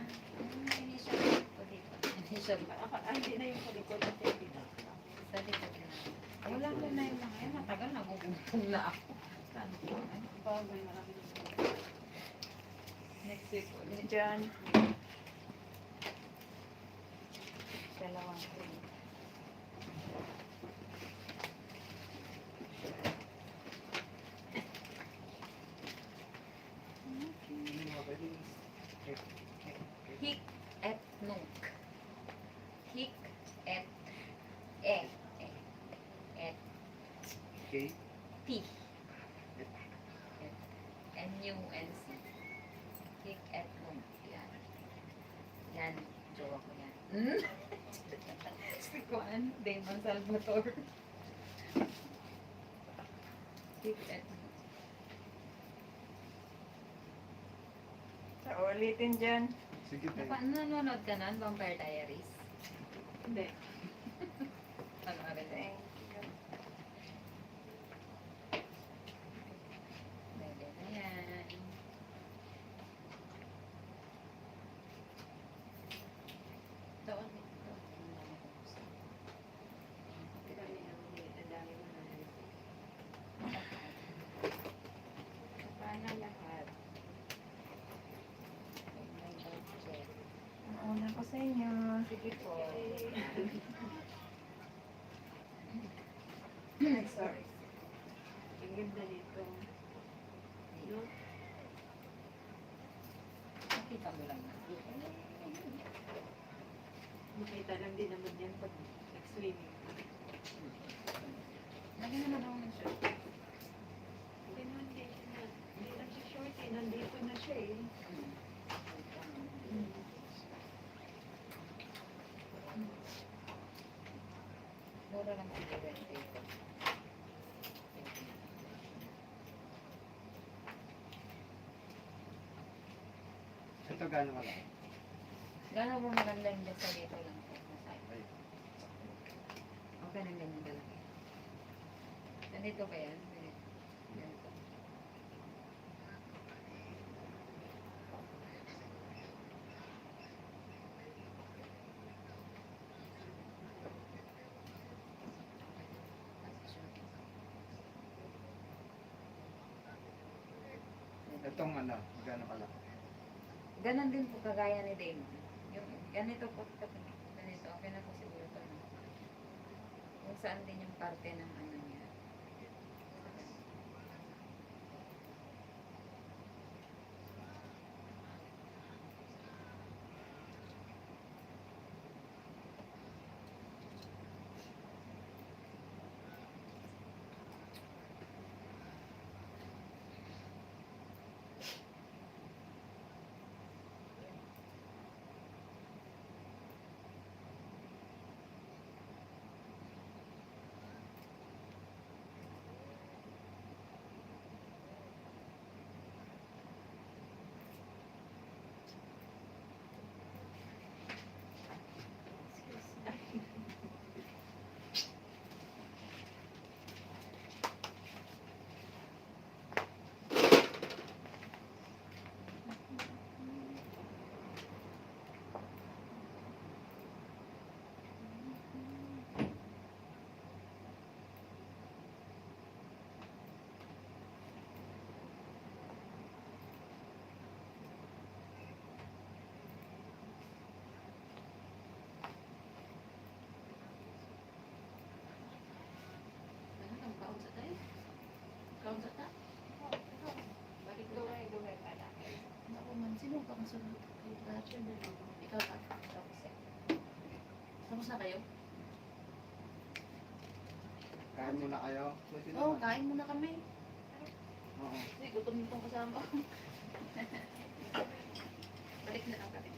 initial ko dito. Initial pa. Hindi na yung sa likod at yung dito. Sa likod na. Wala ko na yung mga yan. Matagal nagugutom na ako. Saan ko? Bagay, marami na. Next week ulit. Dyan. Dalawang cream. UNC. Kick at home. Yan. Yan. Jowa ko yan. Si Juan, Damon Salvatore. Kick at home. Sa ulitin dyan. Sige, tayo. Nanonood ka na, Vampire Diaries? Hindi. Ano ka rin? Thank you. Pwede na yan. Doon. Ang dami mo na. Paano lahat? May budget. Mauna ko sa inyo. Sige po. Ay, sorry. Ang ganda nito. No? Nakita mo lang na. Makita lang din naman yan pag nag-swimming. Lagi naman ako ng shirt. Hindi naman hindi na siya short eh. Nandito na siya eh. Mura lang ang event dito. Ito gano'n wala. Gano'n mo maganda yung sa dito lang po. Ay, Okay na ganyan lalaki. Ganito ba yan? Ganito. itong ano, gano'n pala. Ganon din po kagaya ni Damon. Yung ganito po, ganito, okay na po siguro ito. No? Kung saan din yung parte ng ano niya. Ano ang kaon sa tayo? Kaon sa ta? Bakit gaway pala? Ako man, sino pa kasunod? Rachel na lang. Ikaw pa. Tapos na kayo? Kain muna kayo. Pwede Oo, naman. kain muna kami. Oo. Hindi, gutom nitong kasama. Balik na lang kami.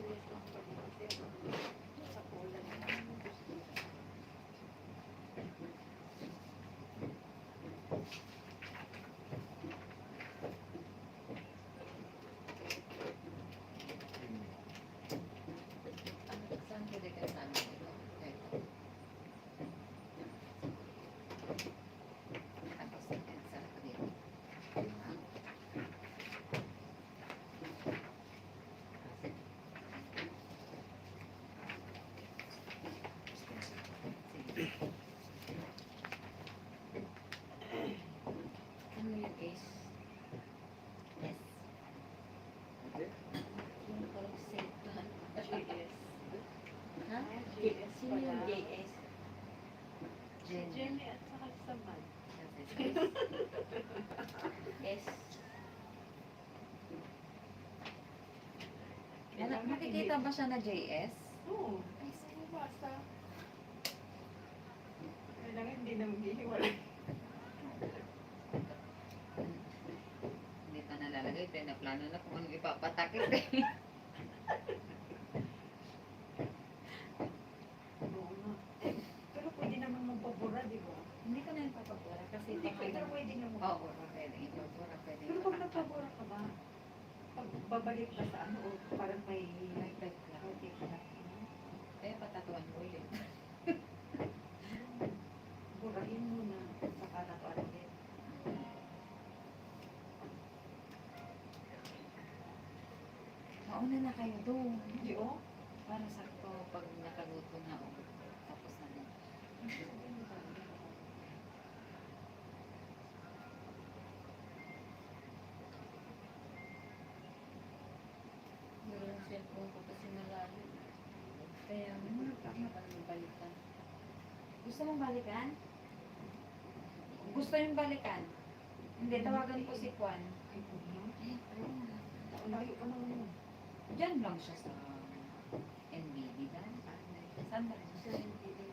bilis lang pag-isip. Sa kulang. Saan pwede ka sa amin? Ito. Tapos, sa dito. Ano yung ace? Yes. Yung parang safe na. GS. Ha? GS Sino yung pala. JS? Si Jenny at saka si Samad. S. Nakikita ba siya na JS? Oo. Ay, Ano basta? Kailangan hindi na maghihiwalay. Hindi pa nalalagay. Pinaplano na kung ano ipapatakit eh. Oo nga. Pero pwede naman magpabura, di ba? Hindi ko na yung papapura kasi Hindi, pero pwede na Oo, magpabura. pwede. Ipapura, pwede. Pero pag nagpabura ka ba, pag babalik ka sa ano, o parang may Nag-type lang. rotate ka. Kaya patatuan mo ulit. Burahin mo na saka napalit. Mauna na kayo doon. Hindi oh. Para sakto pag nakaluto na o tapos na din. Yung cellphone ko kasi malayo. Kaya tama pa nang balikan. Gusto mong balikan? Gusto yung balikan? Hindi, tawagan ko si Juan. Ay, ano? Eh, Ang layo ka naman mo. Diyan lang siya sa NBD dan. Saan ba siya?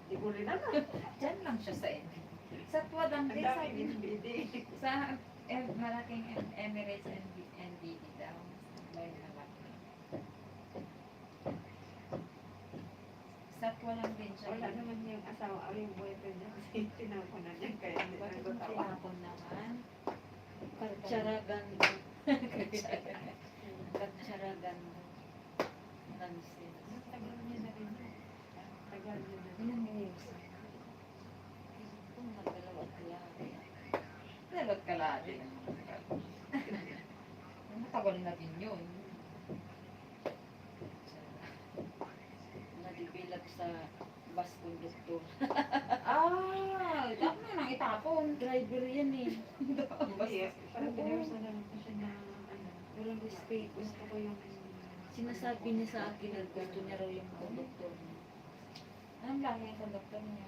Di ko rin alam. Diyan lang siya sa NBD. Sa Tuadang Ang din, dami sabi din bidi. sa malaking Emirates NBD daw. May malaki. Sa Tuadang din siya. Wala naman yung asawa o yung boyfriend niya kasi tinapon na niya kaya hindi Bakit na mo tawa. tinapon naman? Kaltsaragan. Katsaragan. Nansin. Tagal niya na rin yun. Tagal niya na rin. Ilang years? Kung nagdalawat kalahati. Dalawat kalahati. Matagal na din yun. Na-develop sa bus conductor. Dapat na nang itapon. Driver yan eh. Hindi, parang pinarsa na lang ko siya na ano. Walang respeto. Gusto ko yung Sinasabi niya sa akin na gusto niya raw yung conductor niya. Anong laki yung conductor niya?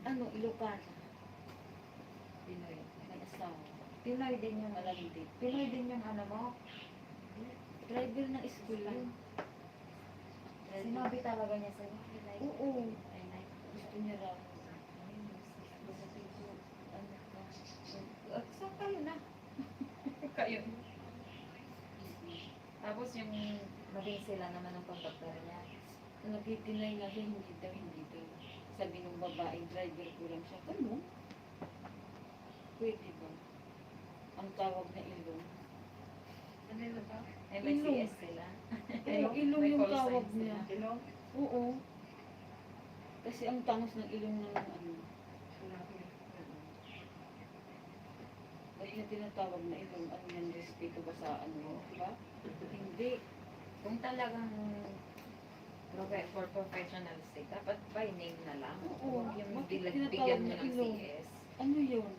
Ano, Ilocano. Pinoy. May asawa. Pinoy din yung malaliti. Pinoy din yung ano mo? Driver ng school yun. Sinabi talaga niya sa'yo? Oo. Gusto niya raw. Saan kayo na? Kayo. Tapos yung maging sila naman ng conductor niya. Nagtitinay na siya, hindi daw. Sabi nung babaeng driver ko lang siya, ano? Pwede ba? Ang tawag na ilong. ano yun ba? MICS sila. Ilong May yung call tawag signs niya. sila. Ilong? Oo. Kasi ang tangos ng ilong ng ano. Ba't na tinatawag na ilong? Ano yan, respeto ba sa ano? Diba? Hindi. Kung talagang for professional sake, dapat by name na lang. Oo. Huwag yung Bakit bigyan tinatawag mo na ng ilong? CS. Ano yun?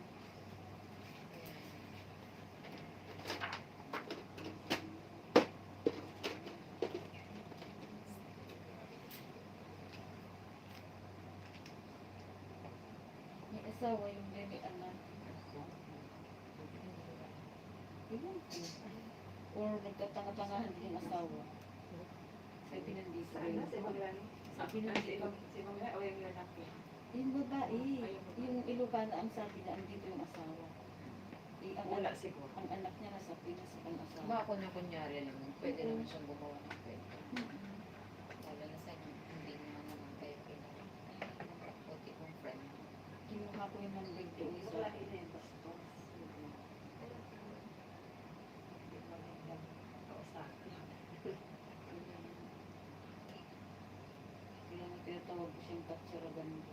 May asawa yung may anak. Ewan ko. Or nagtatanga-tangahan din yung asawa. Sabi ng dito. Sana si Maglani. Sabi ng dito. Si Maglani o yung lalaki. Yung babae, yung Ilocano ang sabi na andito yung asawa. Ang Wala anak, siguro. ang anak niya nasa Pinas ang asawa. Baka kunya-kunyari lang. Pwede naman siyang gumawa ng pwede. tinatawag ko siyang katsaragando.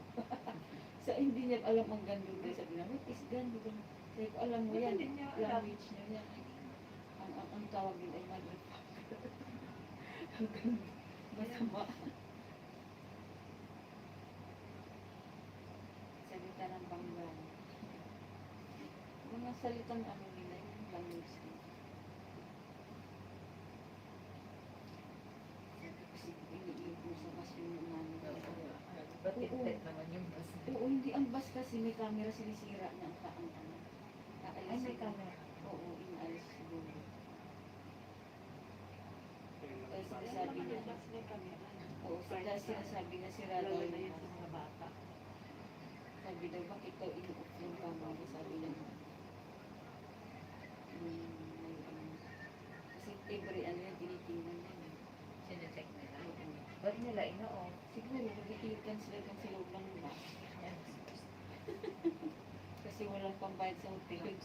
Sa hindi niya alam ang gando guys. Sabi namin, what is gando? Sabi ko, alam mo yan, Hindi niya alam. language niya yan. Ang tawag din ay motherfucker. Ang gando. Masama. Salita ng banggan. Mga salitang ano nila, yung language nila. Kasi iniibo sa mas yung namin. Batit-tit naman yung bus. Oo, hindi ang bus kasi may camera, sinisira niya ang taang ano. Ay, may camera. Oo, inaalis siguro. Kaya sinasabi niya, oo, sila sinasabi na sira daw yung mga bata. sabi daw, bakit daw inuot yung camera? Sabi niya, kasi every ano yan, tinitingnan yan. Sinecheck nila. Oo. Ba't nila ino-off? Siguro, nag-i-cancel sila kung sa loob ng bus. Kasi walang pambayad sa hotel.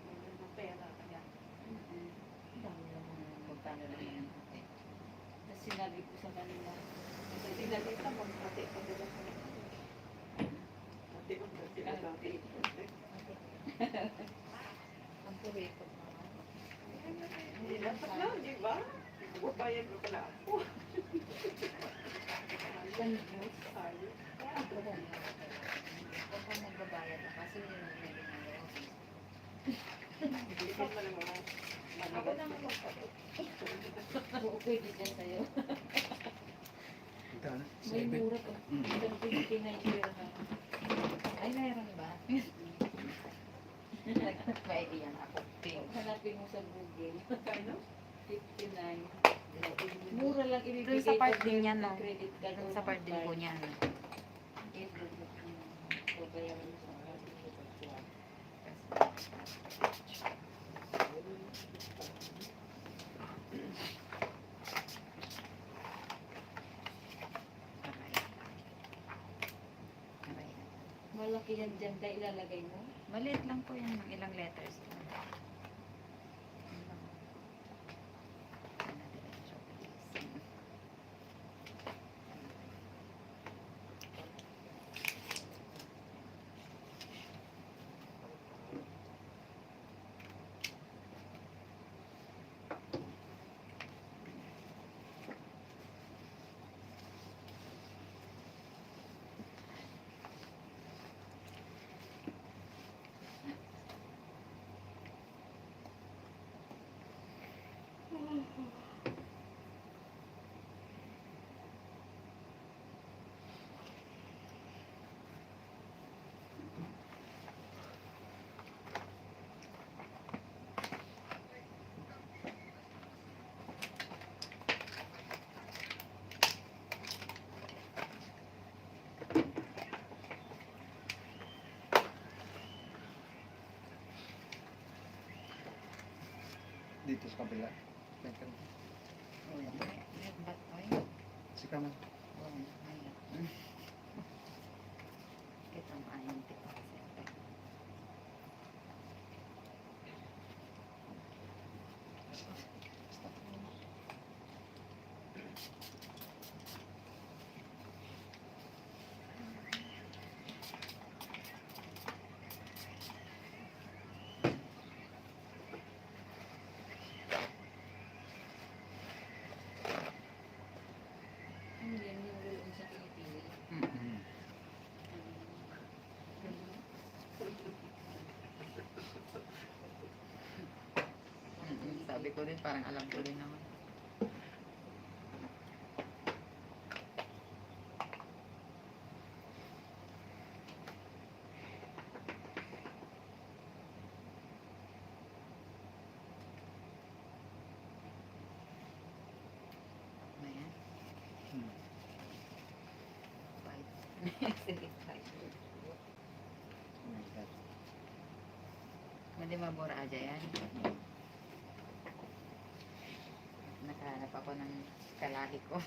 Wala na pera kaya. Mm-mm. Ang dami naman magkano naman yung hotel. Tapos sinabi ko sa kanila, Hindi na kita magpati pa nila sa Pati ang pati ang dati. Ang purikot naman. Hindi dapat na, di ba? Bubayad mo pala ako. ilan Diyos, Ayos. Huwag kang magbabayad na kasi yun ang may ginagawa. Ikaw pa naman. Ako na magpapalo. oo, pwede dyan sa'yo. Ito na. May mura pa. Isang 29 pera na. Ay, meron ba? May iyan ako. Pink. Hanapin mo sa Google. Kano? 59. Mura lang ibibigay Doon sa part pag din meron yan, kang no? credit card Doon or sa part din po card. niyan. Babayaran mo sa card. Aray. Aray. Malaki yan dyan tayo ilalagay mo. Maliit lang po yan, ng ilang letters lang. Yun lang. Sana diretso, please. Dito sa kabila. Red bat oy. Si Kaman. Oh, ayan. Kita mo ayun tipo kasi. Ano yan yung roon sa Pilipinas? Mm-mm. Mm-mm. Sabi ko din, parang alam ko din naman. Ayan. Hmm. Five. Sige, five. Madi mabura aja yan. Nakahanap ako ng kalahi ko.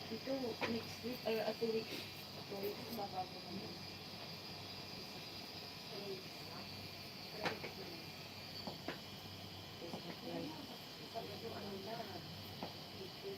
Ito, next week, ay, 2 weeks. 2 weeks, babago naman. 2 weeks na. 3 weeks na lang. Sabi ko, ano na, 18.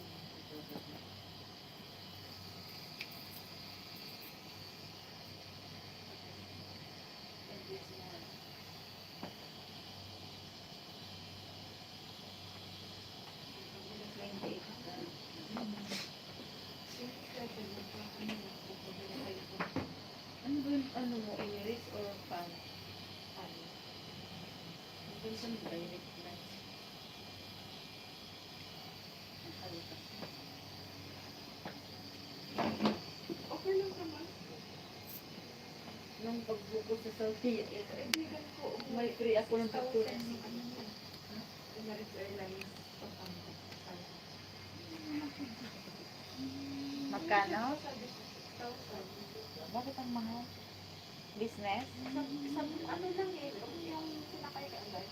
Ano ba yung ano mo, iris or pan? Ano? Ano sa direct na? Okay lang naman. Nung pagbuko sa Saudi, kaibigan ko, may free ako ng picture. Emirates Airlines. Magkano? 6,000. Bakit ang mahal? Business? Ano lang eh, yung sinakay ka agad.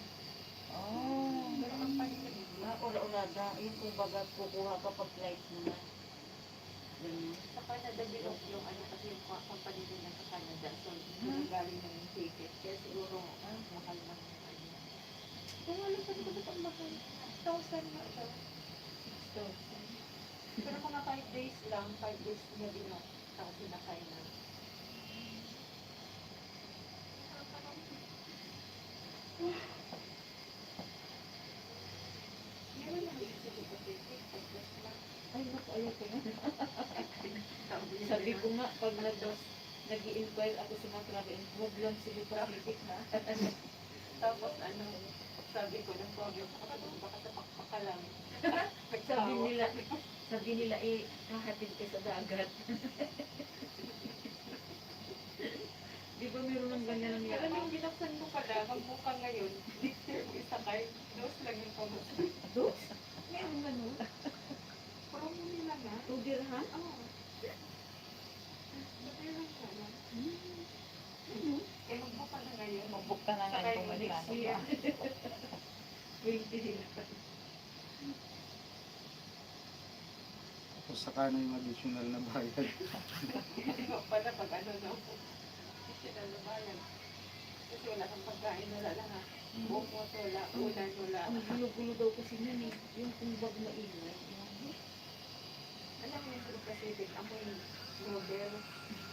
Oh. Pero ang paningin Ura-urada. Yung kumbaga kukuha ka pag flight mo na. Ganun. sa Canada bilog yung ano kasi yung company din sa Canada. So, yung galing na yung ticket. Kaya siguro, mahal na yung ano. Kung alam pa ko ba't ang mahal? 6,000 na siya. 6,000. Pero mga 5 days lang, 5 days niya din no. Tapos sinakay na. Meron lang din sa Pacific. 5 days lang. Ay, naku, ayoko na. Sabi ko nga, pag nag-i-inquire ako sa mga travel, huwag lang sila Pacific ha. Tapos ano, sabi ko ng problem, baka sa pakpaka lang. Sabi nila hahatid ka sa dagat. Di ba meron ng ganyan ng Pero yama? nung binaksan mo pala, magbuka ngayon, hindi mo isakay, dos lang yung pamot. Dos? Meron ganun? Promo nila na. 2 dirham? Oo. Matay lang ka na. Eh, magbuka na ngayon. Mag-book ka na Sakay ngayon kung mo may next plano year. ka. 20 nila. Tapos saka na yung additional na bayad. Iba pala pag ano na po. Sila na bayan. Kasi wala kang pagkain, wala lang ha. Buong mo wala, ulan wala. Ang gulo-gulo daw kasi nun eh. Yung kumbag maingay. Alam mo yung sa Pacific, amoy Nobel.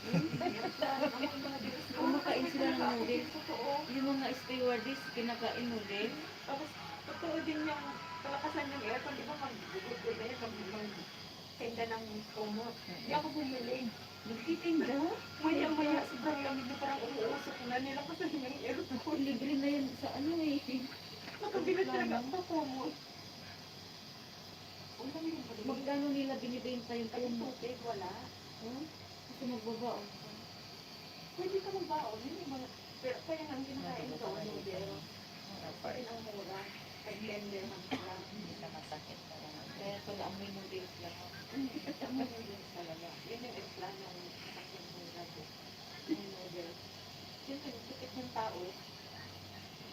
Amoy Nobel. Kumakain sila ng noodles. Totoo. Yung mga stewardess, kinakain noodles. Tapos, totoo din yung palakasan ng aircon. Di ba mag-good na yun, mag-tenda ng kumot. Hindi ako bumili. Nagtitinda? Maya-maya, sobrang lamig na parang umuusok na nila kasi yung aircon. Libre na yan sa ano eh. Nakabilat talaga ang kumot. Ang dami yung balik. Magkano nila binibenta yung Kasi pumo? tubig, wala. Huh? Kasi magbabaon ka. Pwede ka magbaon. Yun yung mga... Pero kaya nga ang kinakain ko, noodle. Kasi ang mura. Pag blender lang sila. Hindi ka masakit talaga. Kaya pala amoy noodles lang ako. Ang noodles talaga. Yun yung plan ng aking mura ko. Yung noodle. Yun yung tikit ng tao.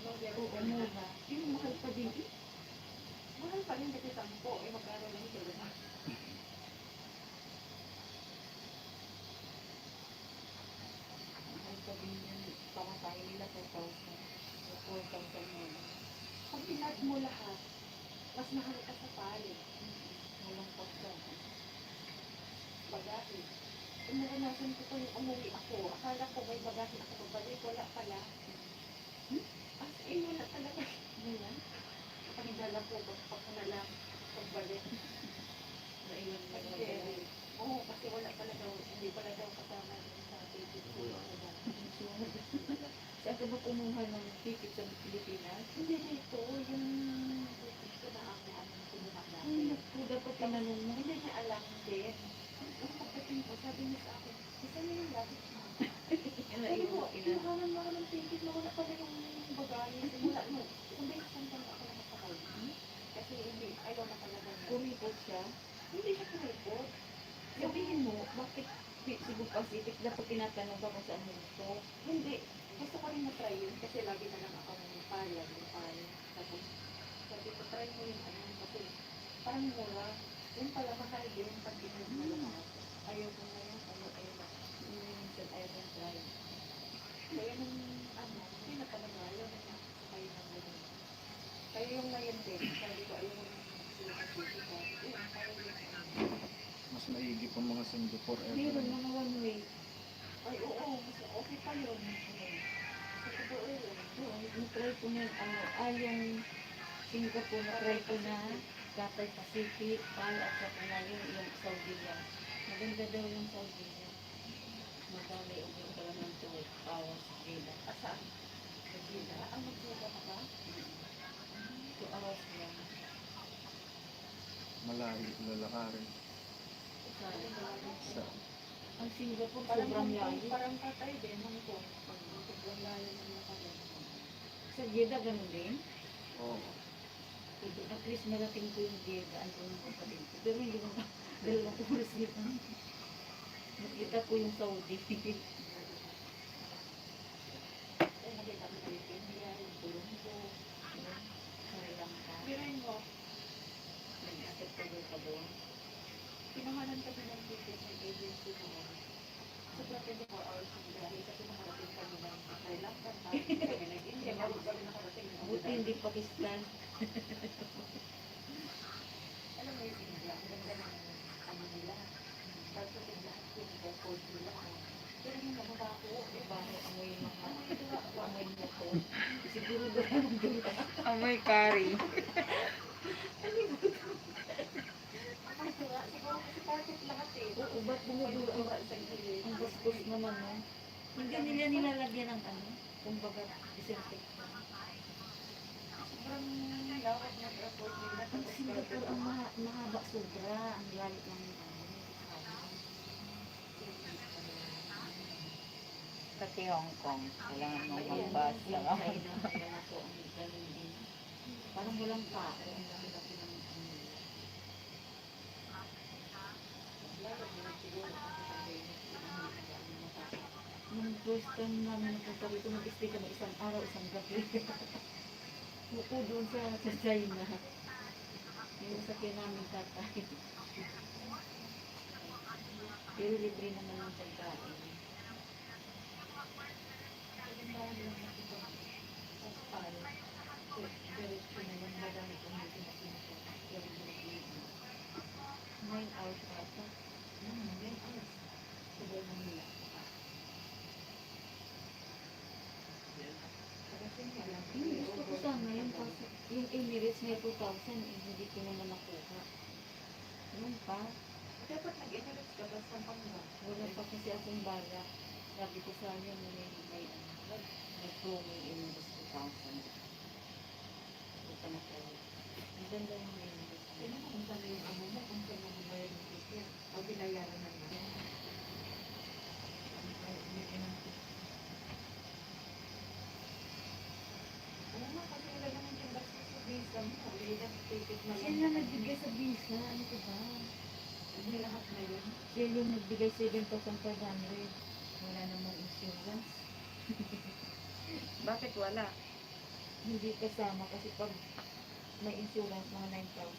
Noodle. Oo, mura. Yung mahal pa din eh. Mahal pa rin kasi 10. Eh, magkano lang sila. Mahal pa din yan. Pamatayo nila 4,000. 4,000 mo. Pag pinag mo lahat, mas mahal ka sa palit. Walang pagkain. Bagahe. Naranasan ko po yung umuwi ako. Akala ko may bagahe ako pagbalik. Wala pala. As in, wala talaga. Wala. Pagdala ko, backpack ko na lang. Pagbalik. Naiwan na Kasi, oo, kasi wala pala daw. Hindi pala daw kasama dun sa ticket ko. Saan ka ba kumuha ng ticket sa Pilipinas? Hindi dito. Yung ticket ko na ako. Anong kinuha Ay, natin. naku, dapat tinanong mo. Hindi niya alam din. Ang pagdating ko, sabi niya sa akin, isa niya yung lapis mo. Ina, Sabi ko, ina. inuhanan mo ako ng ticket na wala pala yung bagahe. Simula mo, kung may kasantang ako nakasakay. Kasi hindi, ayaw na talaga niya. Kuripot siya. Hindi siya kuripot. Sabihin mo, bakit Cebu Pacific dapat tinatanong ka kung saan mo gusto? Hindi. Gusto ko rin na-try yun kasi lagi na lang ako ng payag. Tapos, sabi ko, try mo yung ano kasi parang mura. Yung pala mahal din pag inalakas. Ayaw ko na yung ano, minsan ayaw ko try. Kaya nung ano, hindi na pala ayaw na niya. Kaya nang ganun. Kaya yung ngayon din, sabi ko ayaw ko nang sila-sila. Ayun, kaya yung ano. Mas maigi pa mga Singapore Meron Airlines. mga one way. Ay, oo, mas okay pa yun. Sa totoo yun. Oo, na-try ko na, yung Singapore, na-try ko na Cathay Pacific, PAL, at saka na yung Saudi yan. Maganda daw yung Saudi yan. Madali, okay ka lang ng 2 hours Jeddah. Saan? Sa Jeddah? Mag-Jeddah ka ba? 2 hours lang. Malayo, lalakarin. Sa Ang Singapore, sobrang layo. Parang Cathay din, Hong Kong. Sobrang layo ng lakarin. Sa Jeddah, ganun din? Oo. At least narating ko yung Jeddah, ang unang kapatid ko. Pero hindi ko na, dalawang oras dito. Nakita ko yung Saudi. Nakita ko yung India, yung Toronto, Sri Lanka. Birin mo. Nag-asip ko doon pa doon. Pinahalan kami ng ticket ng agency mo. Sa 24 hours ng biyahe, kasi nakarating kami ng Sri Lanka, kami ng India, bago kami nakarating ng buti hindi Pakistan. Alam mo yung India, ang ganda ng ano nila. Tapos yung lahat yung airport nila. Pero yung mabaho, amoy mga, amoy na to. Siguro doon ang dula. Amoy curry. Siguro kasi carpet lahat eh. Oo, ba't bumubulong sa gilid? Ang bastos naman, no? Hindi nila nilalagyan ng ano, kumbaga, disinfectant. Sobrang lawak ng airport nila. Ang Singapore, ang mahaba sobra. Ang lalit ng ano. Pati Hong Kong, wala namang Ayan, magbasa. yung China, ayan ako, ang ganun din. Parang walang tao, ang laki-laki ng ano nila. Lalo na siguro kasi pandemic, nung first time namin napunta rito, nag-stay kami isang araw, isang gabi. Muko doon sa China. Yung sakyan namin tatay. Pero libre naman ng pagkain. Diretso naman madami kong hindi na pinapos. 9 hours ata. 9 hours. Sabay na nila. Gusto ko sana yung, yung Emirates may 2,000 eh, hindi ko naman nakuha. Ano pa? Dapat nag-Emirates ka ba sa Pangga? Wala pa kasi akong bala. Sabi ko sa kanya may promo yung Emirates 2,000. Ito na ko. Ang ganda yung Emirates. Kaya kung saan yung amo mo, kung saan mo bumayad ng ticket, o binayaran na niya. Ano na, kasi wala naman yung basta sa visa mo. Wala ticket na lang. Siya nagbigay sa visa. Ano ko ba? Ano lahat na yun? Siya yung nagbigay 7,500. Wala namang insurance. Bakit wala? Hindi kasama kasi pag may insurance, mga 9,000.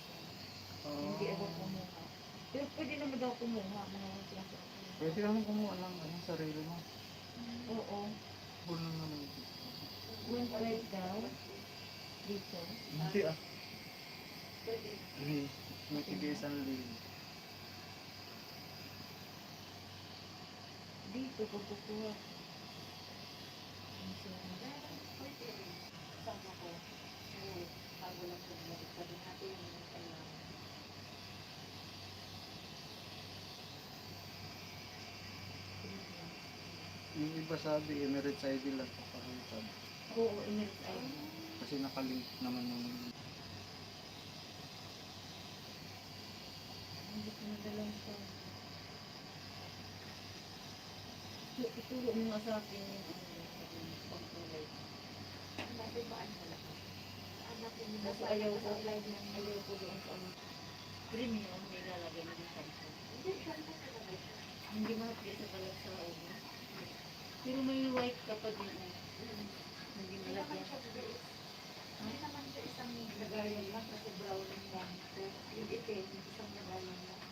Hindi ako kumuha. Pero pwede naman daw kumuha. Mga 1,000. Pwede naman kumuha ng ano, sarili mo. Oo. Puno naman ito. 1,500 daw. Dito. Hindi ah. Hindi. May tigisan libo. Dito ko kukuha. Insurance. Sama ko. Bago lang po bumalik pa din natin yung kailangan. Yung iba sabi, Emirates ID lang papakita. Oo, Emirates ID. Kasi nakalink naman yung Hindi ko nadalang sa... Ituro mo nga sa akin yung pagtulay. Hanapin ba ang malaki? Hanapin mo kasi ayaw ko doon sa ano. Premium, may lalagay na yung shampoo. Hindi mahapit sa balat sa ulo. Pero may white ka pa din. Hindi malagyan. Hindi naman siya isang lagayan lang kasi brown lang. So, yung itim, isang lagayan lang.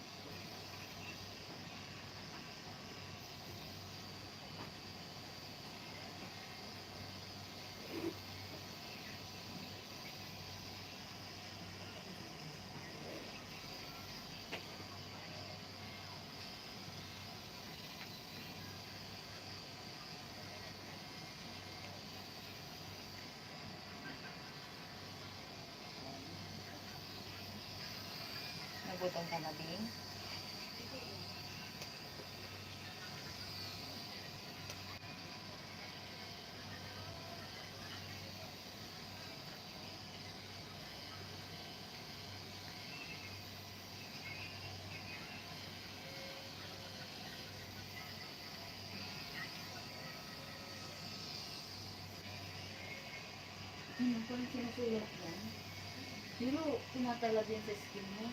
Nagutom ka na din? Ano, parang sinusulat yan. Pero, tumatalab yan sa skin mo.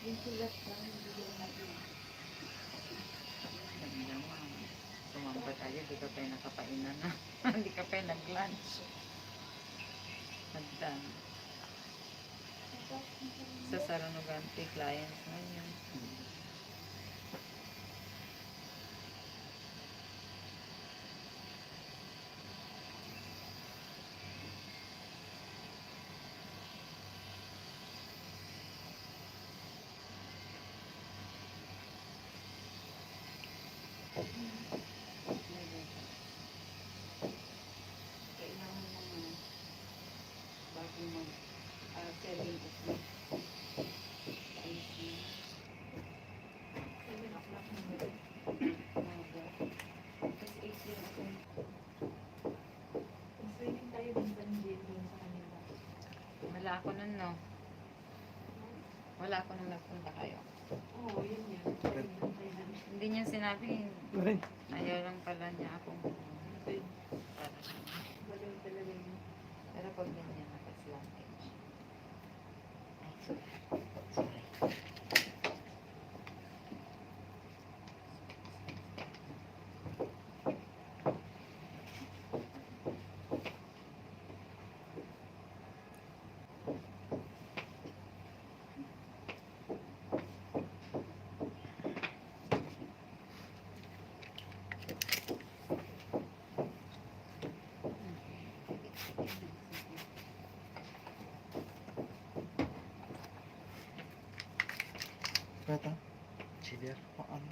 Yung sulat lang, hindi yung natin. Sabi naman, sumamba tayo, di ka pa yung nakapainan na. Hindi ka pa yung nag-lunch. Nagdan. Sa Saranogante, clients na yun. Kailangan naman bago mag 7 o'clock. Ayos na. 7 o'clock na umaga. Kasi 8 yun ako. Swimming tayo ng banjir dun sa kanila. Wala ako nun, no? Wala ako nung nagpunta kayo. Oo, yun yan. Pinintay namin. Hindi niya sinabi, Rin. ayaw lang pala niya akong para. Baliw talaga yun. Pero pag ganyan, naka-slantage. Ay, sorry. Kata? Chiller? Ano?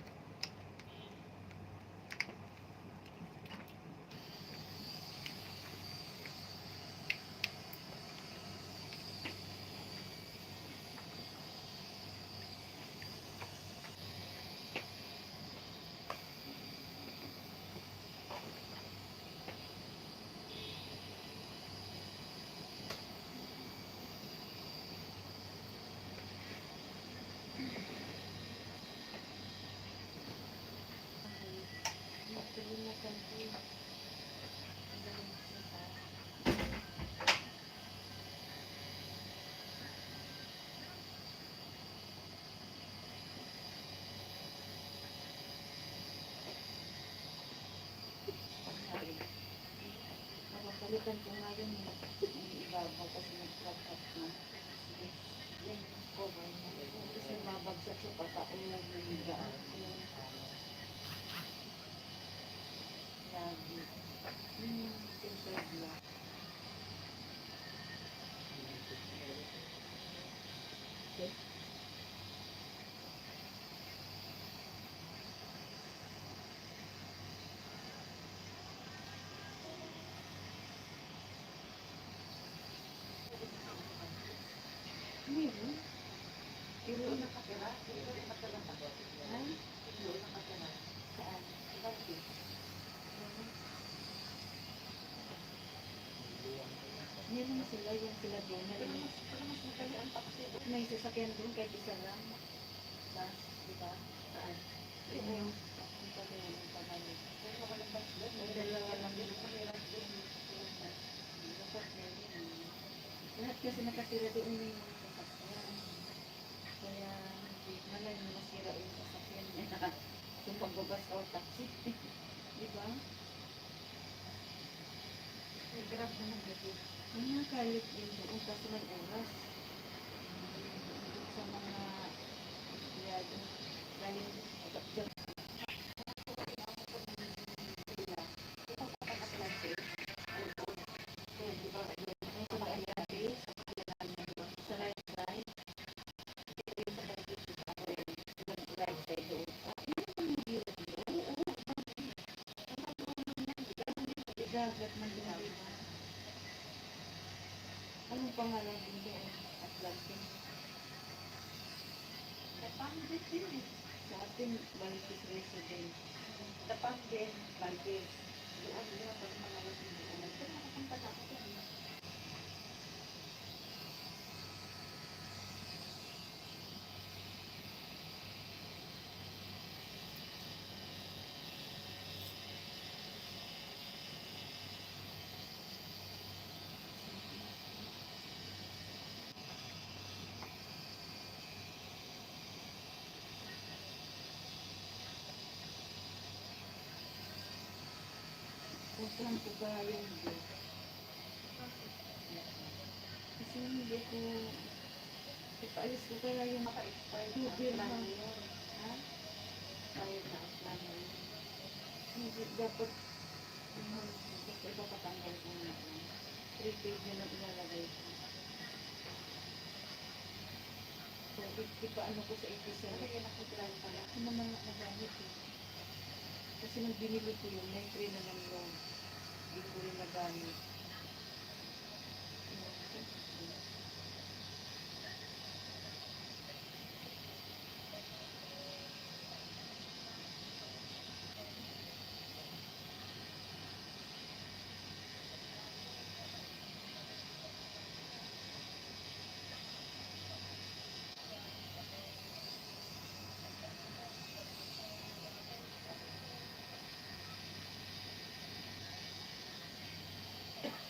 Napapalitan ko nga yun. Yung ibabaw kasi nag-flat na. Yung cover na. Kasi mabagsak sa pataulan ng daan. Lagi. Tempered lang. Meron. Pero nakatira. Ha? Saan? Bakit? Yan lang sila, yung sila doon. May sasakyan doon kahit isa lang. Bus, di ba? Saan? Ito yung punta doon yung pabalik. May dalawa lang din. Lahat kasi nakatira doon yung mga sasakyan. Kaya wala na masira yung sasakyan niya. Yung pagbabas o taxi. Di ba? May grab naman kasi. May nakalit din doon kasi may oras. Sa mga yado. Dahil dyan sila. Ito pa kasi di ba? May kumakain sa lifeline. Dagat man din. Anong pangalan din doon? Atlantic. Tapangit din eh. Sa atin, Balkis resident. Tapangit, Balkis. Doon nila pag pangalan din doon. Pero nakapunta na ako doon. Pupunta ko ba yung Diyos? Kasi hindi ko ipaalis ko kaya yung tubig na yun. Ha? Bayad na plan na yun. Hindi dapat gusto ipapatanggal ko na yun. Prepaid na lang ilalagay ko. So, ipaano ko sa episode. Kaya nakaplan pala. Ako naman nagamit eh. Kasi nung binili ko yun, may free naman yun. Hindi ko rin nagamit.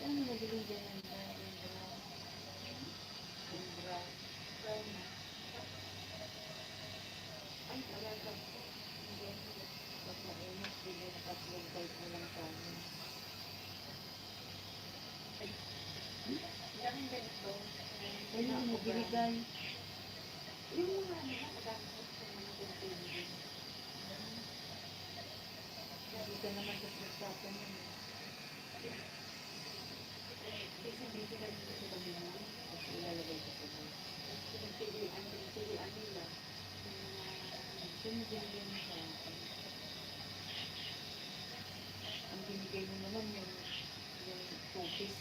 Ano nabili dyan yung brown? Yung brown. Brown na. Ay, talaga po. Hindi. Pag mainit, bili na tatlong kahit walang kanin. Ay. Daming ganito. Ay, mo binigay. Yung mga ano, madami ko sa mga ganito. Hindi ka naman sa pagkakan yun. Kasi dito ka dito sa kabila. Kasi ilalagay ko sa mga. Pinagpilian nila. Pinagpilian sa akin. Ang binigay mo naman yung cookies.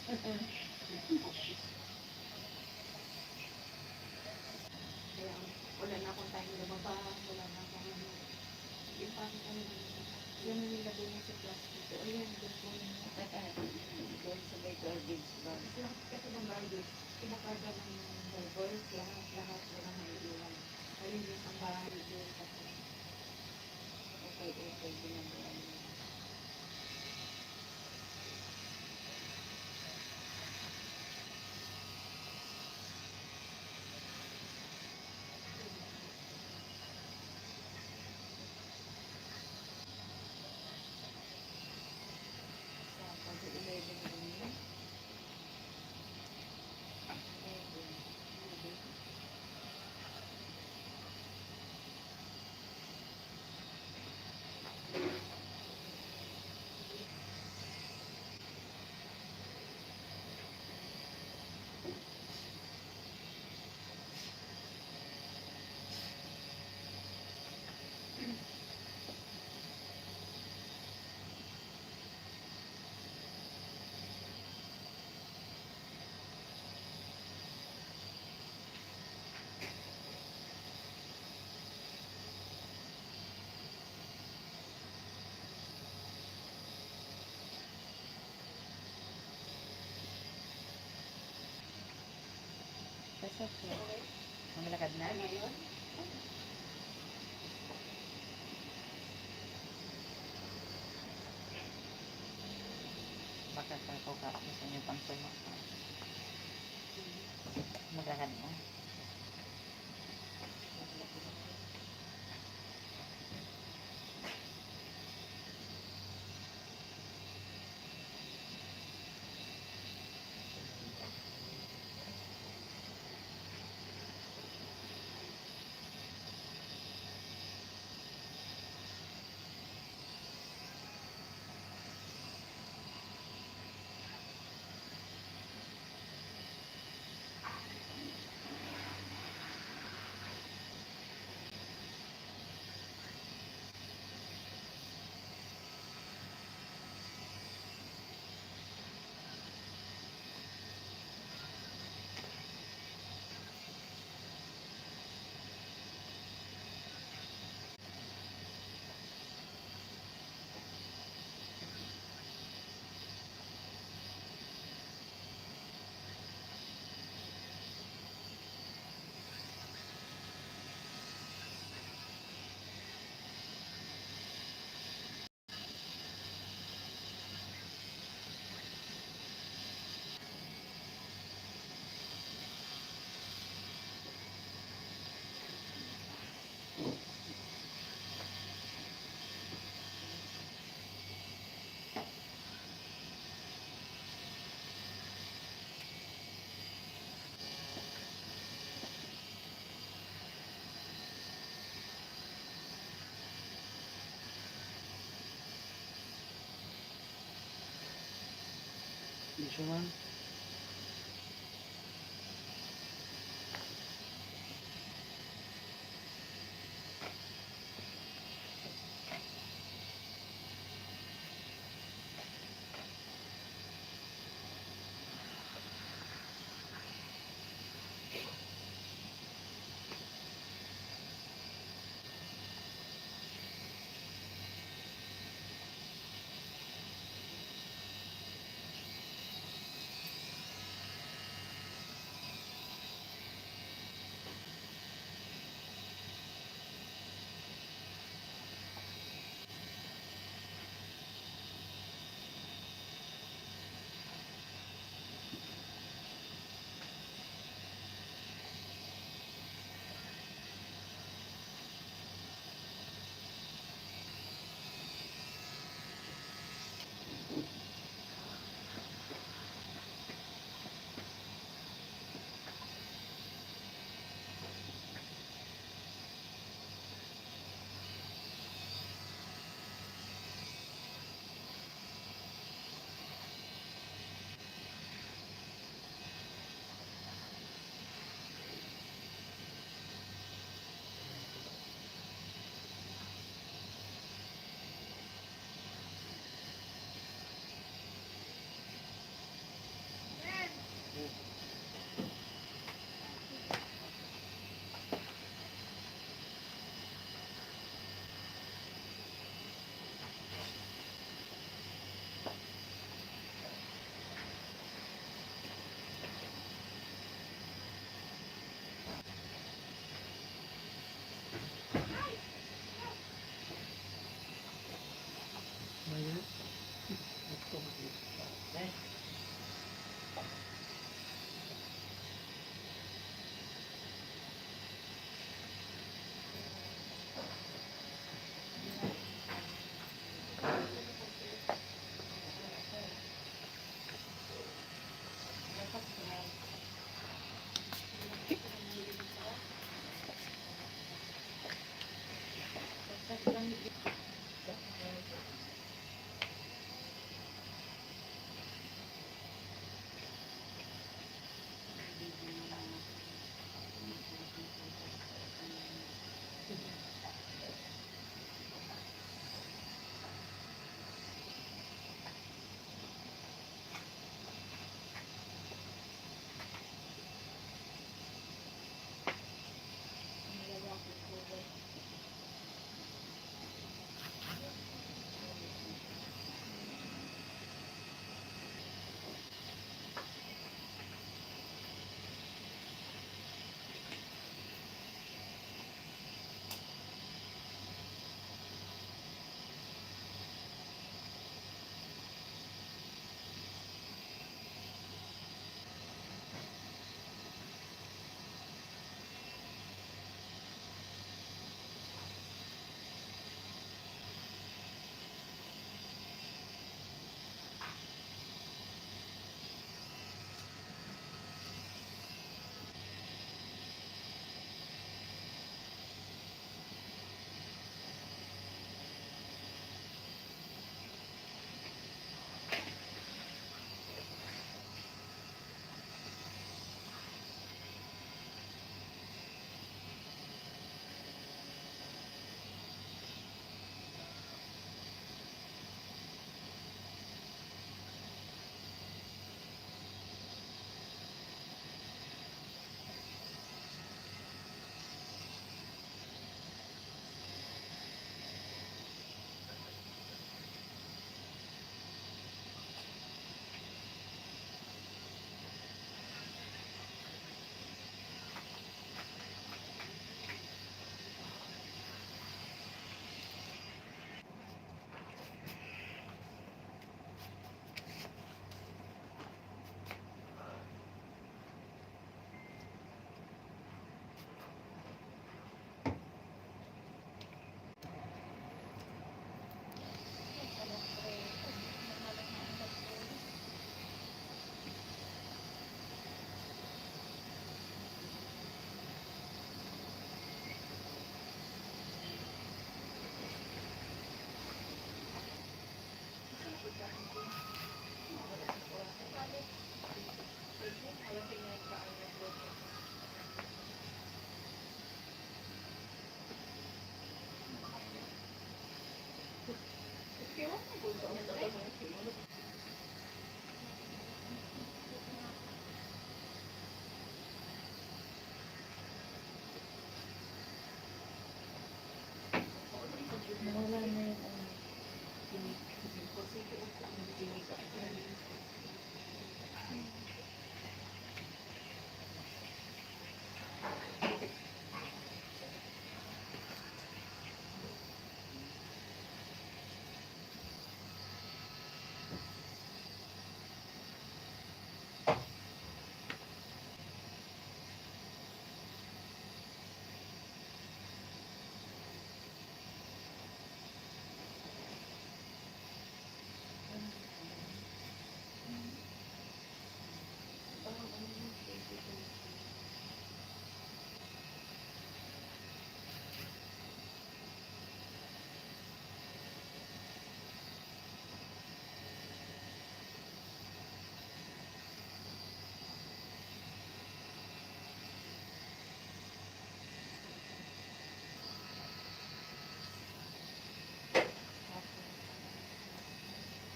Kaya wala na akong time na lumabas. Wala na akong ano. Yung parang ano yan ang nilagay niya sa plastic. Ayan, doon po niya. Doon sa may garbage bag. Kasi ng garbage, kinakarga ng garbage, lahat wala nang iiwan. Kalinis ang bahay doon kasi. Okay, ginagawa niya. Sabado 11 kami. Pasok na. Mamalakad na? Baka kako ka ako sa inyo pang suma. Maglakad na. Hindi siya man.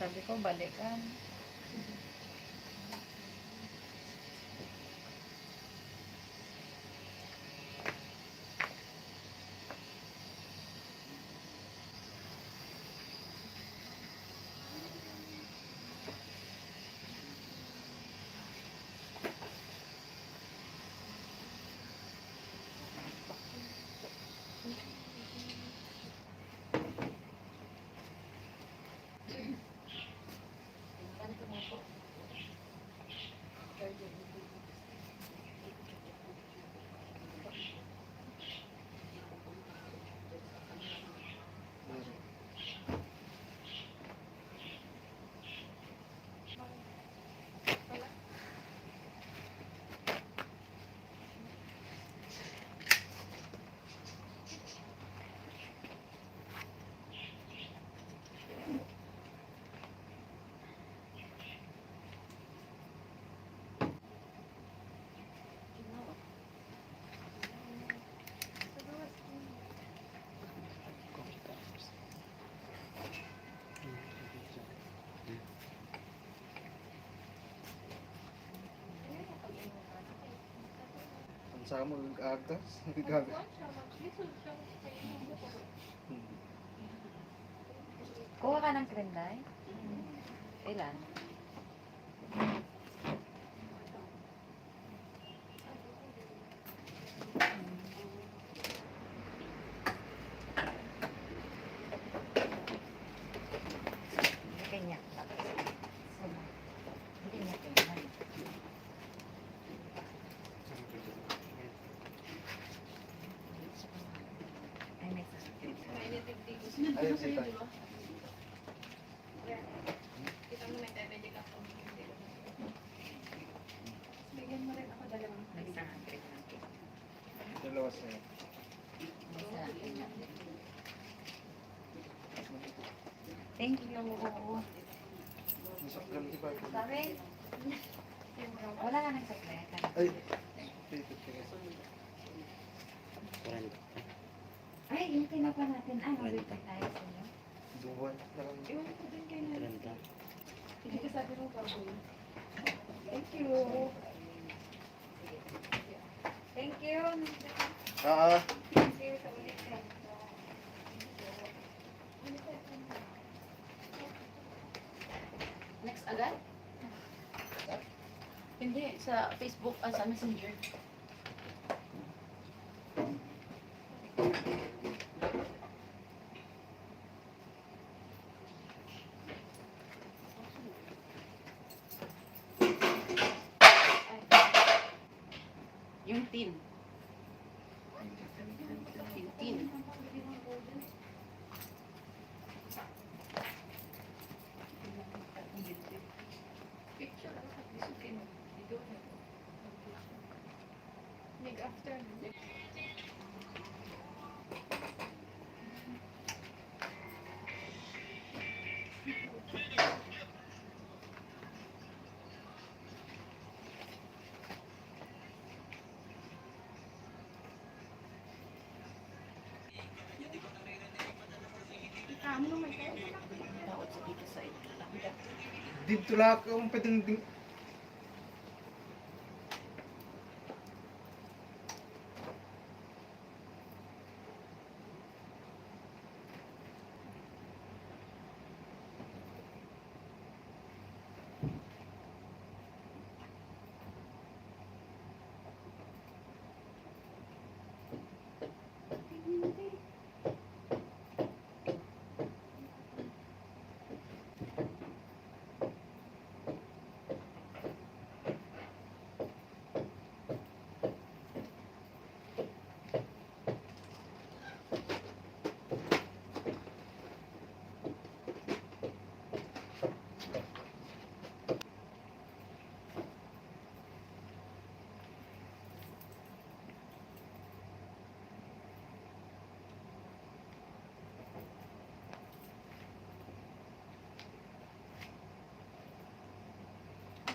sabi ko, balikan. Ang sama mag-agas. Gabi. Kuha ka ng cream dye? Ilan? Kanya. Hindi niya kanya. Ay, may sakit. Ayun si Tay. May isang cream ng cake. Dalawa sa'yo. Thank you. Masakgan si Papa. Sabi? Wala ka nagsakleta. Ay. Dito siya. Ay, yung tinapa natin. Ano, dito tayo sa inyo? Duwan. Parang Hindi ka sabi mo pa po. Thank you. Thank you. Ah, Thank you sa ulit. Next agad? Hindi, sa Facebook, sa Messenger. Yung tin. Yung tin. Picture ako sa bisukin. Video na. Nag after. Tawad sa dito sa ito. dito lang ang pwedeng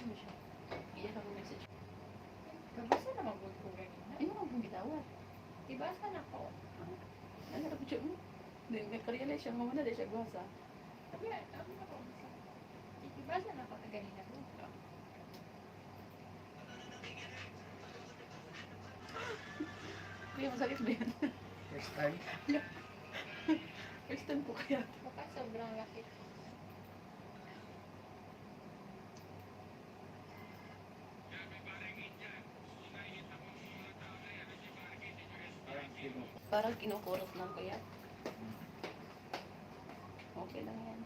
Ano siya? Iyan ako message. Kabasa na mag-work ko ganyan. Ano nga pong gitawat? Ibasa na ko. Ano na po siya? Nagka-realize siya, mamuna na siya gwasa. Sabi, ano na ko? Basta na ako na ganina ko. Kuya, masakit ba yan? First time? First time po kaya. Baka sobrang laki. Parang kino. Parang kinukurot lang kaya. Okay lang yan.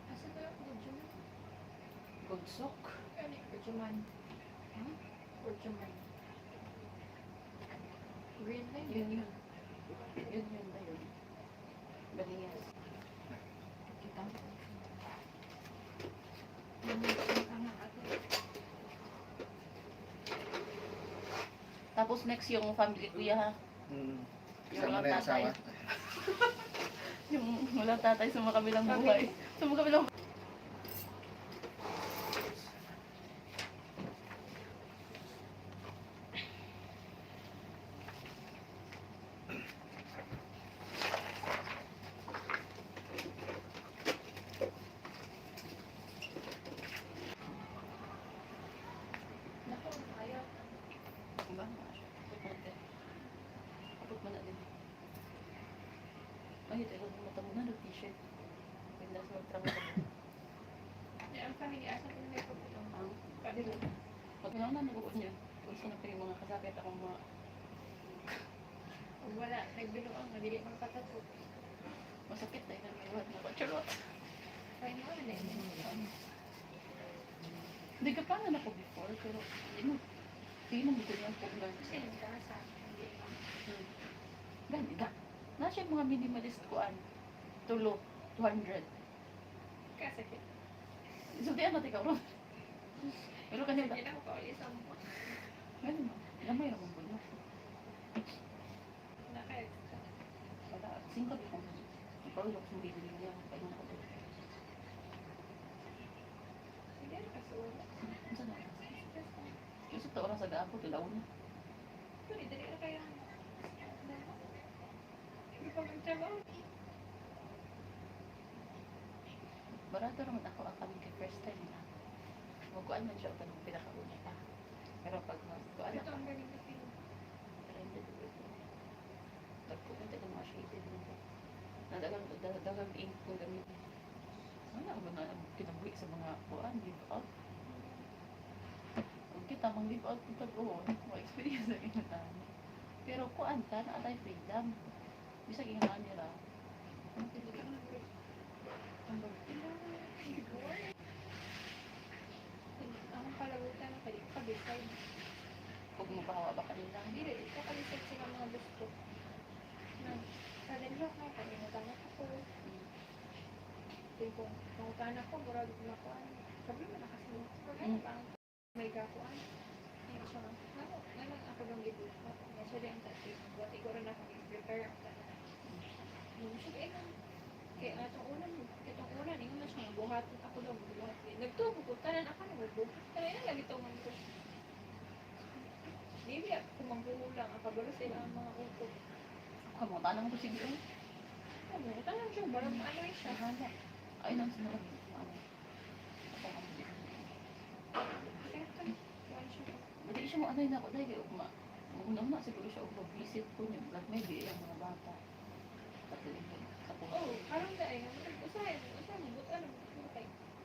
Asa ko yung Gudjuman? Gudsok. Ano yung Gudjuman? Huh? Gudjuman. Green line? Yun yun. Yun ba yun? Baniyas. Kita mo? Tama ako. Tapos next yung family kuya ha. Hmm. Yung Isang walang na yung tatay. asawa. Yung walang tatay sa makabilang buhay. Sa makabilang Naku, ayaw. ba? Abot mo na din. Ay, ito yung mata mo na, t-shirt. Pindas mo trabaho. Ang family asa ko na may pagpulong. Ang Pabilo. pag na nabuo niya, kung saan na yung mga kasakit akong mga Kung wala, nagbiluang, nabili mga katato. masakit dahil na may wala na charot. Kaya mo, ano yun? Hindi ka pa nga ako before, pero hindi mo bigyan yung paglang. Kasi nagkasa. Gani da. Nasa yung mga minimalist kuan. Tulo, 200. Kasakit. So, di ano, ikaw ron. Pero kanina, Hindi na ako kaulit sa mo. gani mo. Lamay naman po na. Naka-extra. Wala, 5 di ko. Ikaw yung sumibili niya. Kaya na ako. Hindi na kasuwala. Saan na? Yung sa oras sa gaapo, tilaw na. Dali na kaya. Hindi pa magtrabaho. Barato naman ako ang kami kay first time na. Magkuan man siya pag pinakauna pa. Pero pag magkuan Ito ako, ang galing na film. pagpupunta ng mga shaded nito. Nadagang ink kong gamit. Wala ko na kinabuhi sa mga kuan, give out. Kung kita mang give out kung tag-uon, ma-experience na inatan. Pero kuan ka, naatay freedom. Bisa ginaan nila. Ano pili ka? Ang Ang palagutan na pwede ka decide. Huwag mo bahawa ba kanila? Hindi rin, ito ka-decide sila mga gusto. Kalinlok na, kalimutan ako. Kung pangutan ako, murag na ko. Sabi mo na kasi, Mm. parang may kakuan. Ngayon siya, ngayon ako lang gibuhat. Ngayon siya din kasi, buhat ko rin ako i-prepare ang tanan. Ngayon siya, kaya itong ulan, yung na siya, buhat ako lang, buhat. Nagtubo ko, tanan ako na, buhat. Tanan lagi ito mga ito. Hindi ako manggulang, akabalo sila ang mga utot. Kamutan naman ko sige. Ano, tanan siya, barang ano siya. Ay, nang sinunod. Ano? Kaya ito, kuwan siya. Hindi siya mo ano yun ako dahil una-una siguro siya mag-visit ko niya. Like maybe ang mga bata. Patuloy sa Oo, puso. parang dahil, usahay mo, but ano,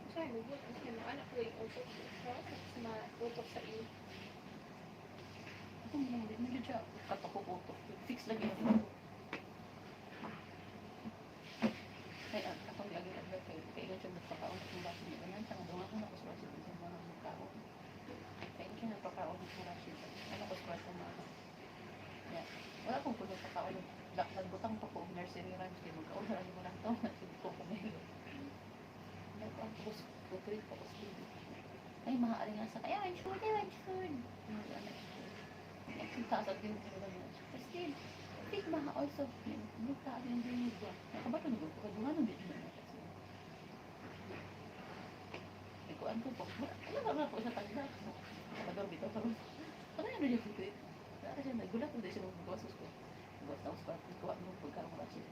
usahay mo, anak ko yung utot. Tapos matutok sa iyo. Ako hindi na siya katakukutok. Fix lagi na dito. Ay, akong lagi advert kayo. Kailan siya nagpakaon at yung baso niya. Ganyan siya, nagawin ko na ko sa baso niya. Sa mga nagpakaon. Kailan siya nagpakaon at yung baso niya. Ano ko sa baso niya. Yeah. Wala akong puno pagkaon. Nagbutang pa po nursery rhymes. Kaya magkaon na lang mo lang ito. Nagsibig ko kumilo. Nagpakaon ko sa kutuit pa ko sa TV. Ay, maaari nga sa kaya. I'm sure. Next taas at yung nila niya. Christine, think mga also. Buka yung dinig ba? Nakabato na ba? Kaduhan ng video na kasi. Ikuan ko po. Ano ba po sa tanda? Nakador bito pa rin. Ano yan doon yung secret? Wala siya, nagulat mo din siya ng gawas ko. Gawas na uspa. Ikuan mo pagkaroon ka siya.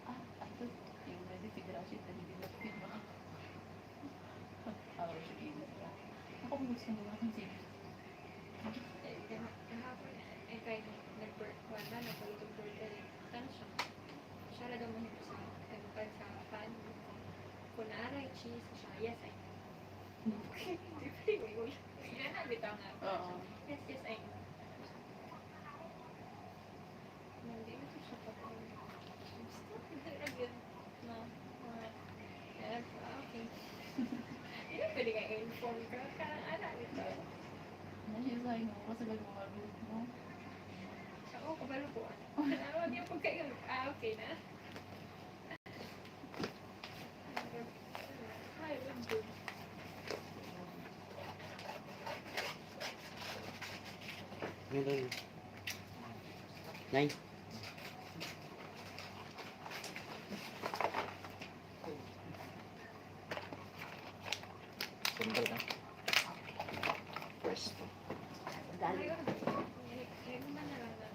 I thought yung ready figure out siya na hindi na feedback. Araw siya ingat ka. Ako mo gusto nyo natin sige. Kahapon, kaya nag-birthday, nagpalitong birthday. Ano siya? Siya na daw mahirap sa nagpapal sa pan. Kung naaray cheese, siya, yes, I know. Yan na, bitaw nga. Oo. Yes, I know. Hindi na siya pa po. Hindi na yun. No, okay. Hindi na pwede ka inform ka. Karang anak, bitaw. Nasisay mo. Kasi gagawa mo. Oo, kabalo po. Wag yung pagkain. Okay na. Ay, wag good. Meron. Nay. Sandal ka. Pwesto. Ay, man na lang na.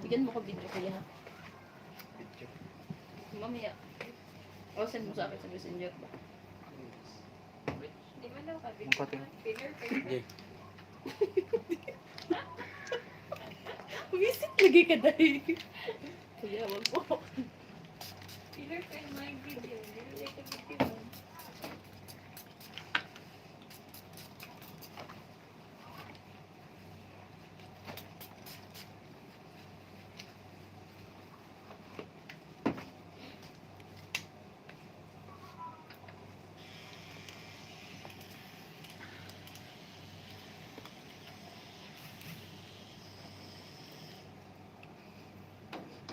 Bigyan mo ko video kuya. Picture. Mamaya. O, send mo sa akin sa messenger ba? Di man daw ka. Ang pati. Pinner, Hindi. Visit lagi ka dahil. Kuya, wag po. Pinner pa yung my video. Nilagay ka video.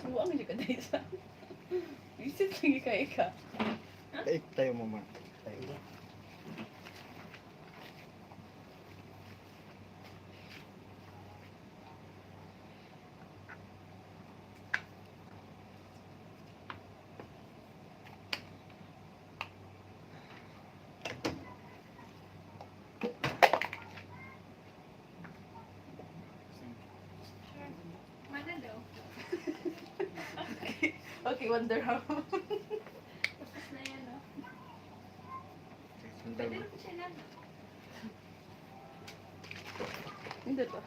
Buwang niyo ka dahil sa. Visit lagi ka ika. Ay, tayo mo man. Tayo. Mana daw. Okay, wonder how. Tapos na yan, no? Sandal Pwede mo. rin siya lang. Hindi ba?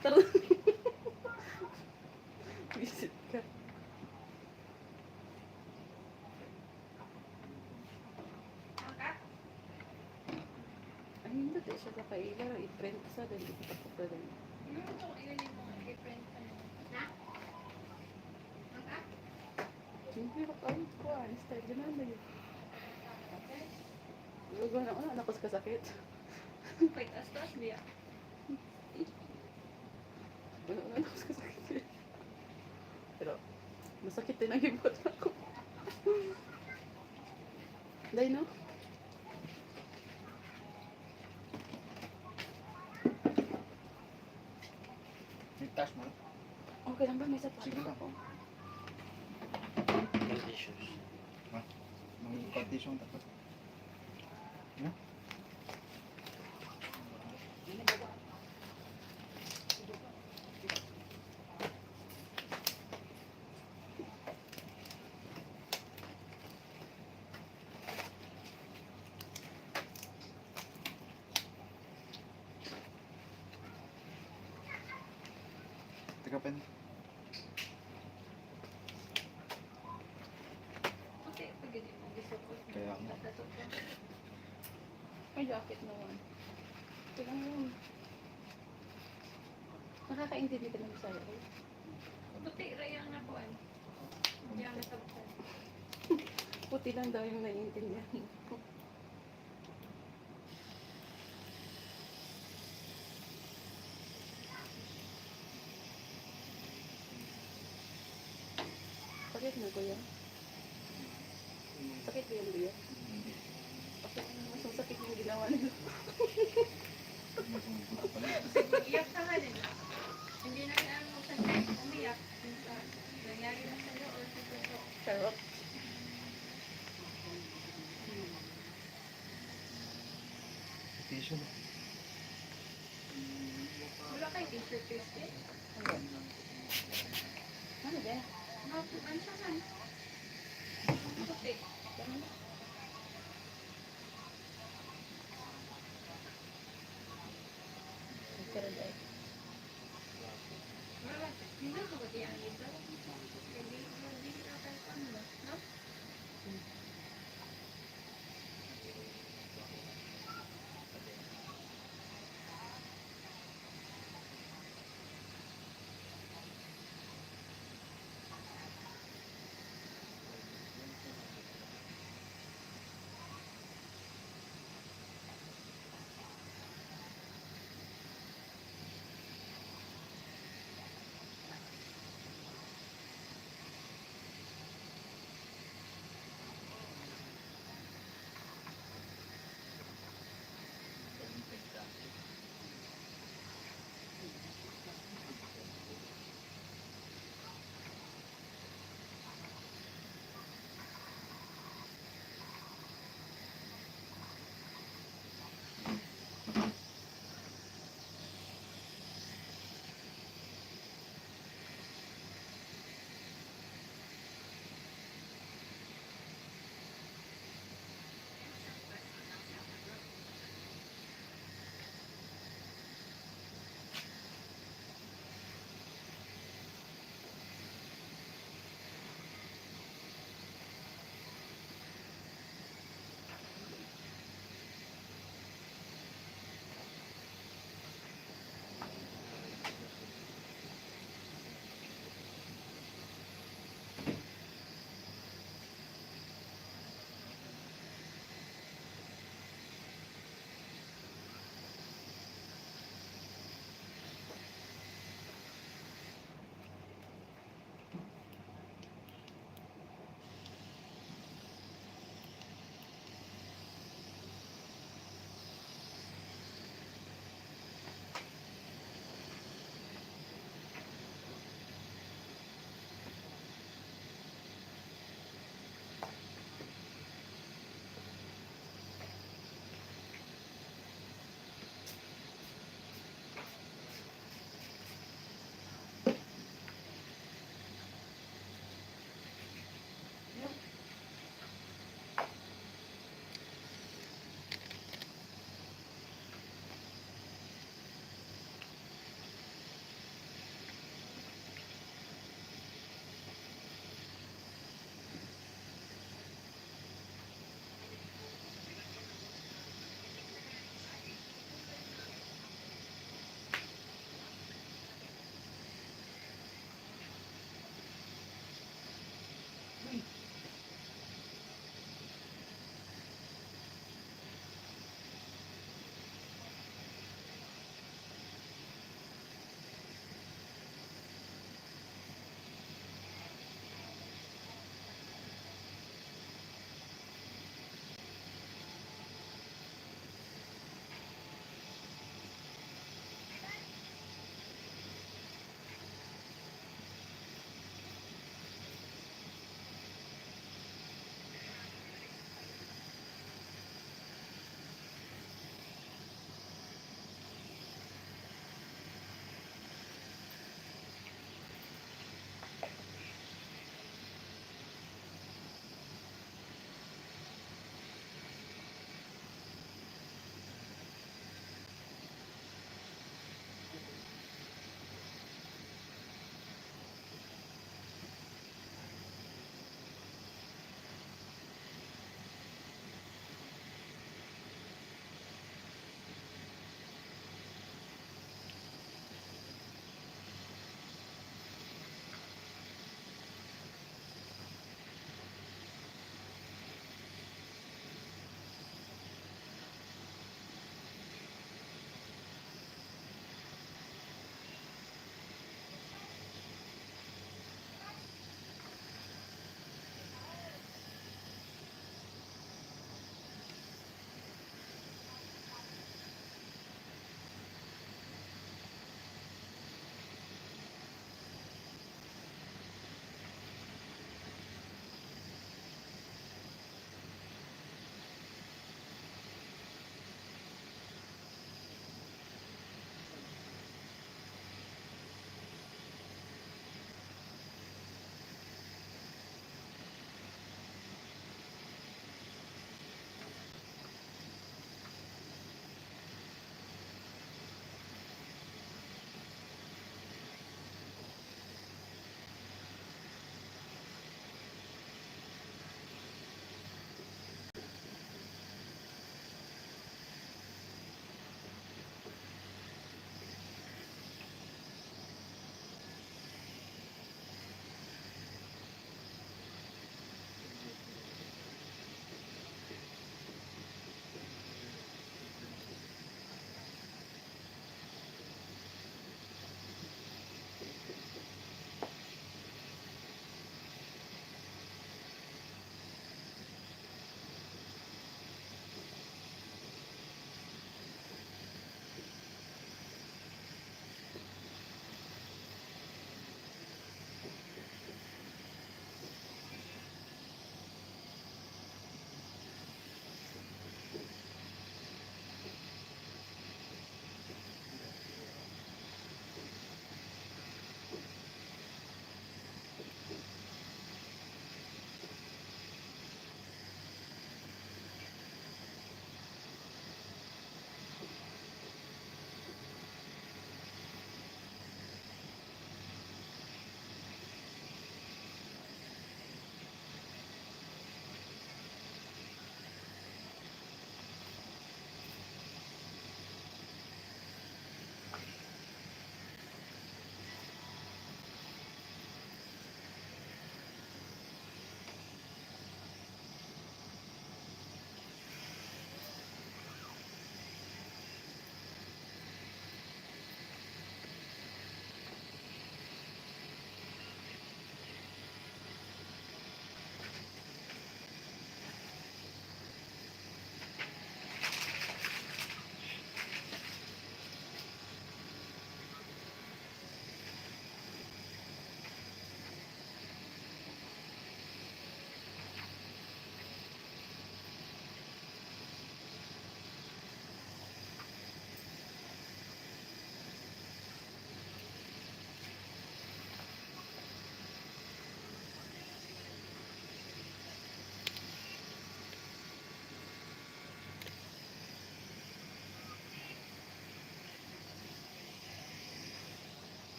Tara. Visit ka. Angkat. Ay, hindi tayo siya kakaila. I-print sa dahil ipapapapra din. Yung ito, yun yung mga different ano. Na? Angkat. Hindi ko kain ko. Style din na yun. Lugo na una, nakos ka sakit. Wait, astas dia. Ano na nakos ka sakit. Pero, masakit din ang ibot ako. Dahil no? Okay lang ba? May sapatos Sige lang. ako. Conditions. May condition dapat. No? Teka, pen. Okay, pag hindi mo gusto ko. Kaya nga. Natatot ko. May jacket naman. Ito lang yun. Nakakaintindi ka ng Bisaya. Eh. Puti, rayang na po. Yung natabtan. Puti lang daw yung naiintindihan ko. Sakit na kuya? Sakit ba yan kuya? Hindi. Kasi mas masakit yung ginawa nila. Masungkot pala. Iyak ka nga din. Hindi na kailangan mo sa time umiyak. Yung sa nangyari na sa'yo or sa totoo. Charot. Tissue. Wala kayo t-shirt Tuesday? Ano ba? Ano siya man? Puti. Pero dahil. Wala. Hindi ko ba diyan dito? Hindi ka tayo ano ba? No?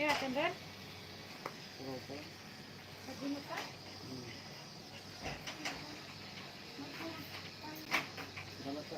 Kaya, tender? Pero po. Sabi mo ka? Salamat po.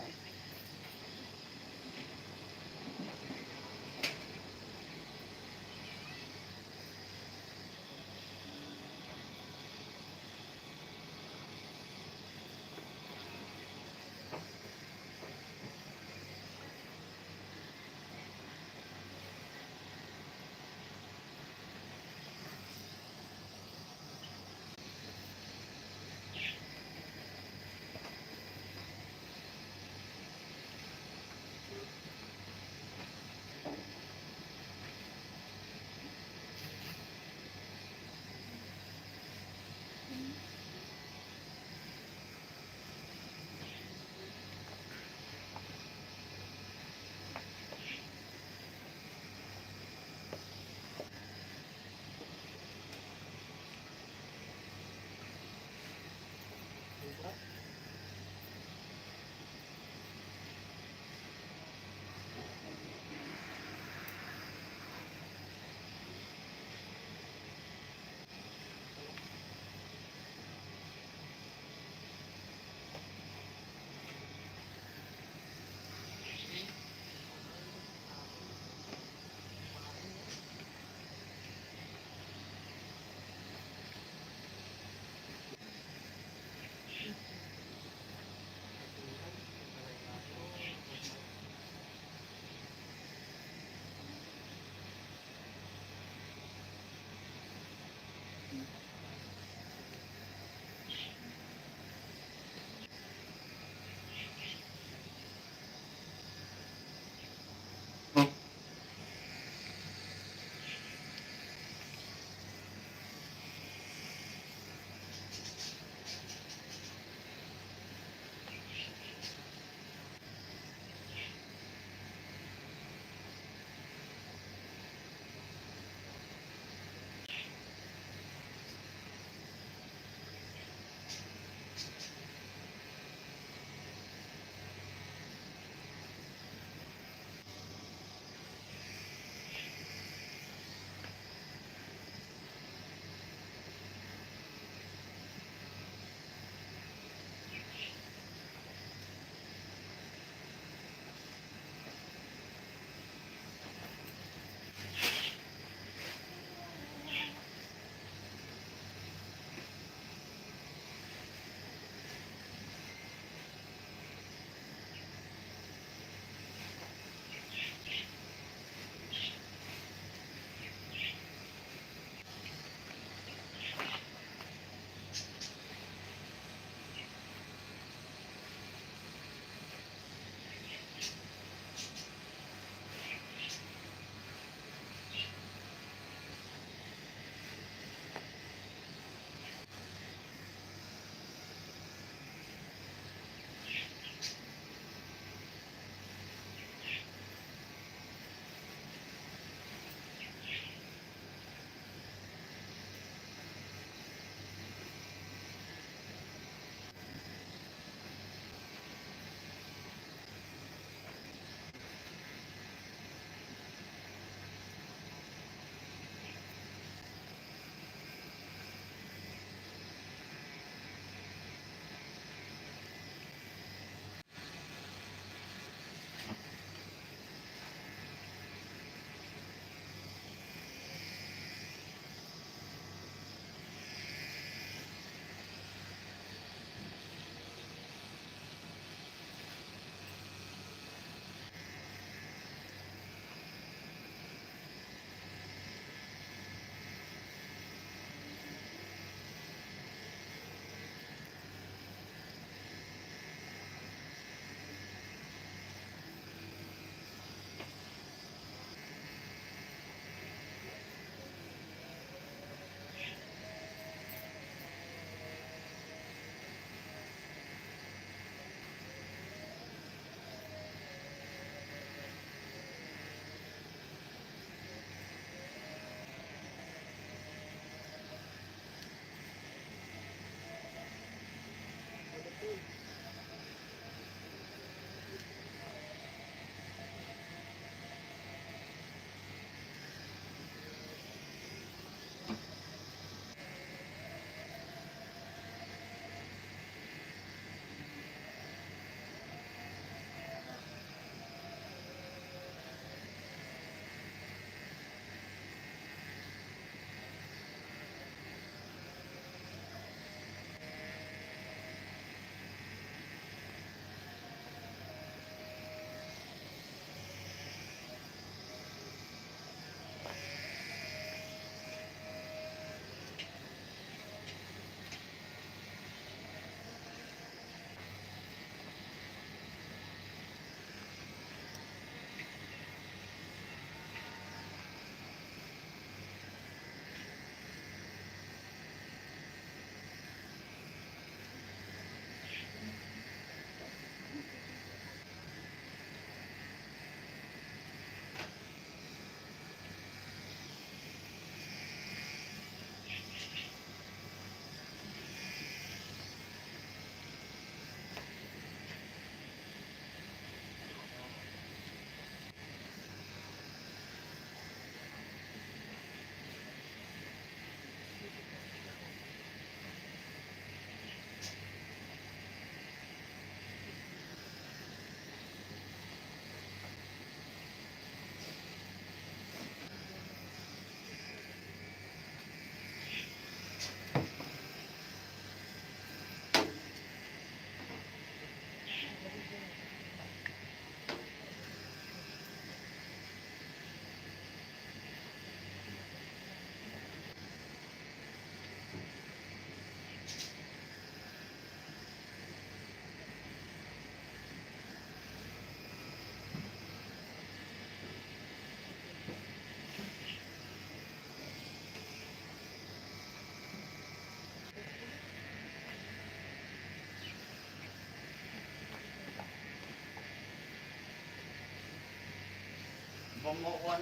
Bumukuan.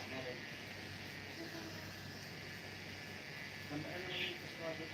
Meron. Ano yung paswado?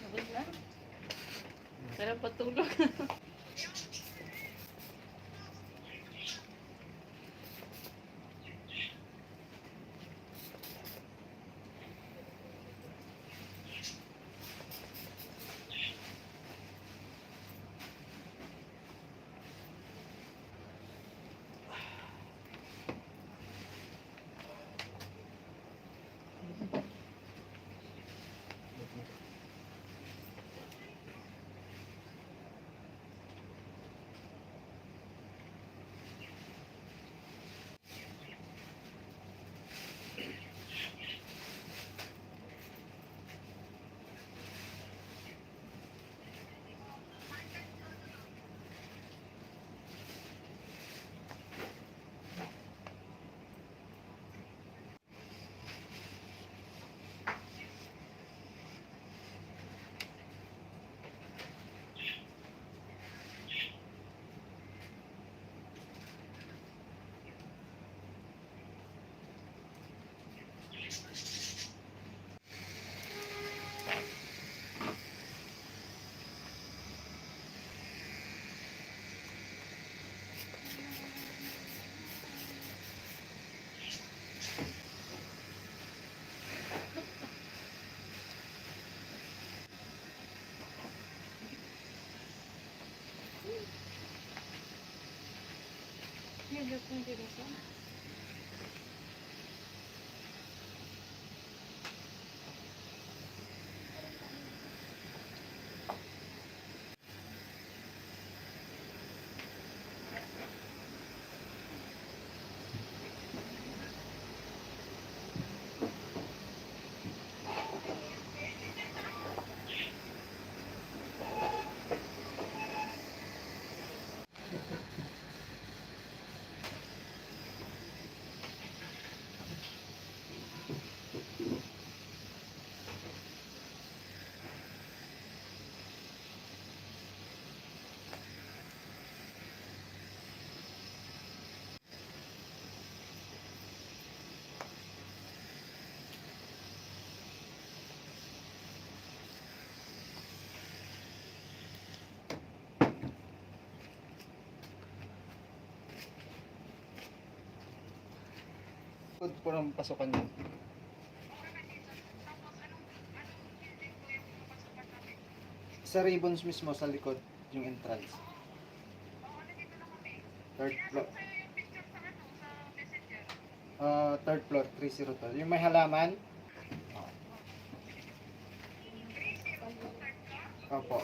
Sabot na. Sarap patulog. Hirap ng dirisa. Likod po ng pasukan niyo. Sa ribbons mismo sa likod yung entrance. Third floor. Third floor, 302. Yung may halaman? Opo.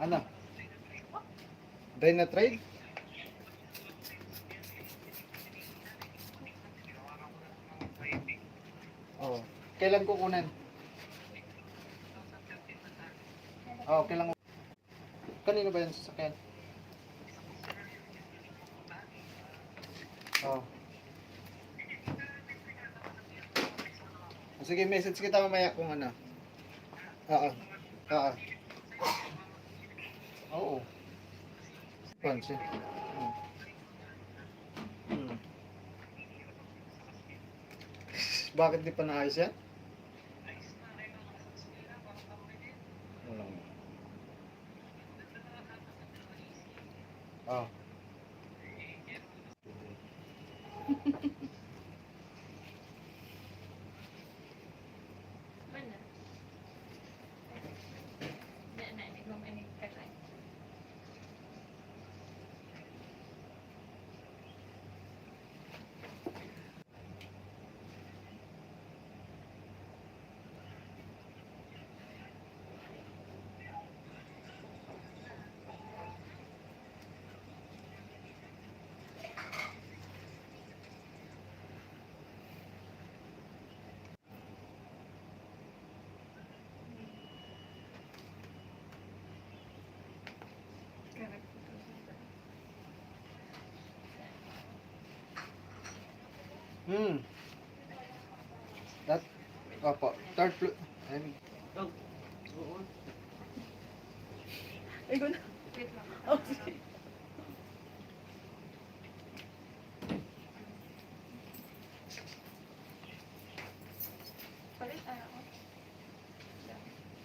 Ano? Dynatrade? Oh. Kailan kukunan? Okay lang. Kanino ba yan sasakyan? Oh. Sige, message kita mamaya kung ano. Oo. Oo. Oo. Pansin. Hmm. Bakit di pa naayos yan? Wala. Oh. Mana? Nak ni kau main kakak. Hmm. That, opo, third floor. Oo. Ay, ko na. Wait lang. Oh, sige. Palit ako.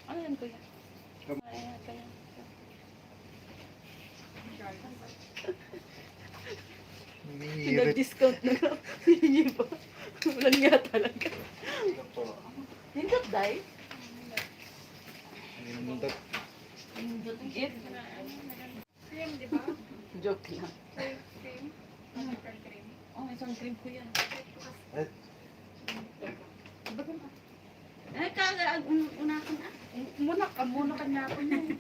Ano yan, kuya? Ayan, kaya. Hirit. Nag-discount na ka. Hindi ba? Walang nga talaga. Opo. Hindot, day? Hindot. Hindot, it. Cream, di ba? Joke lang. Cream. Water cream. Oh, isang cream ko yan. Eh, Ay, una ka na. Muna ka na ako niyan.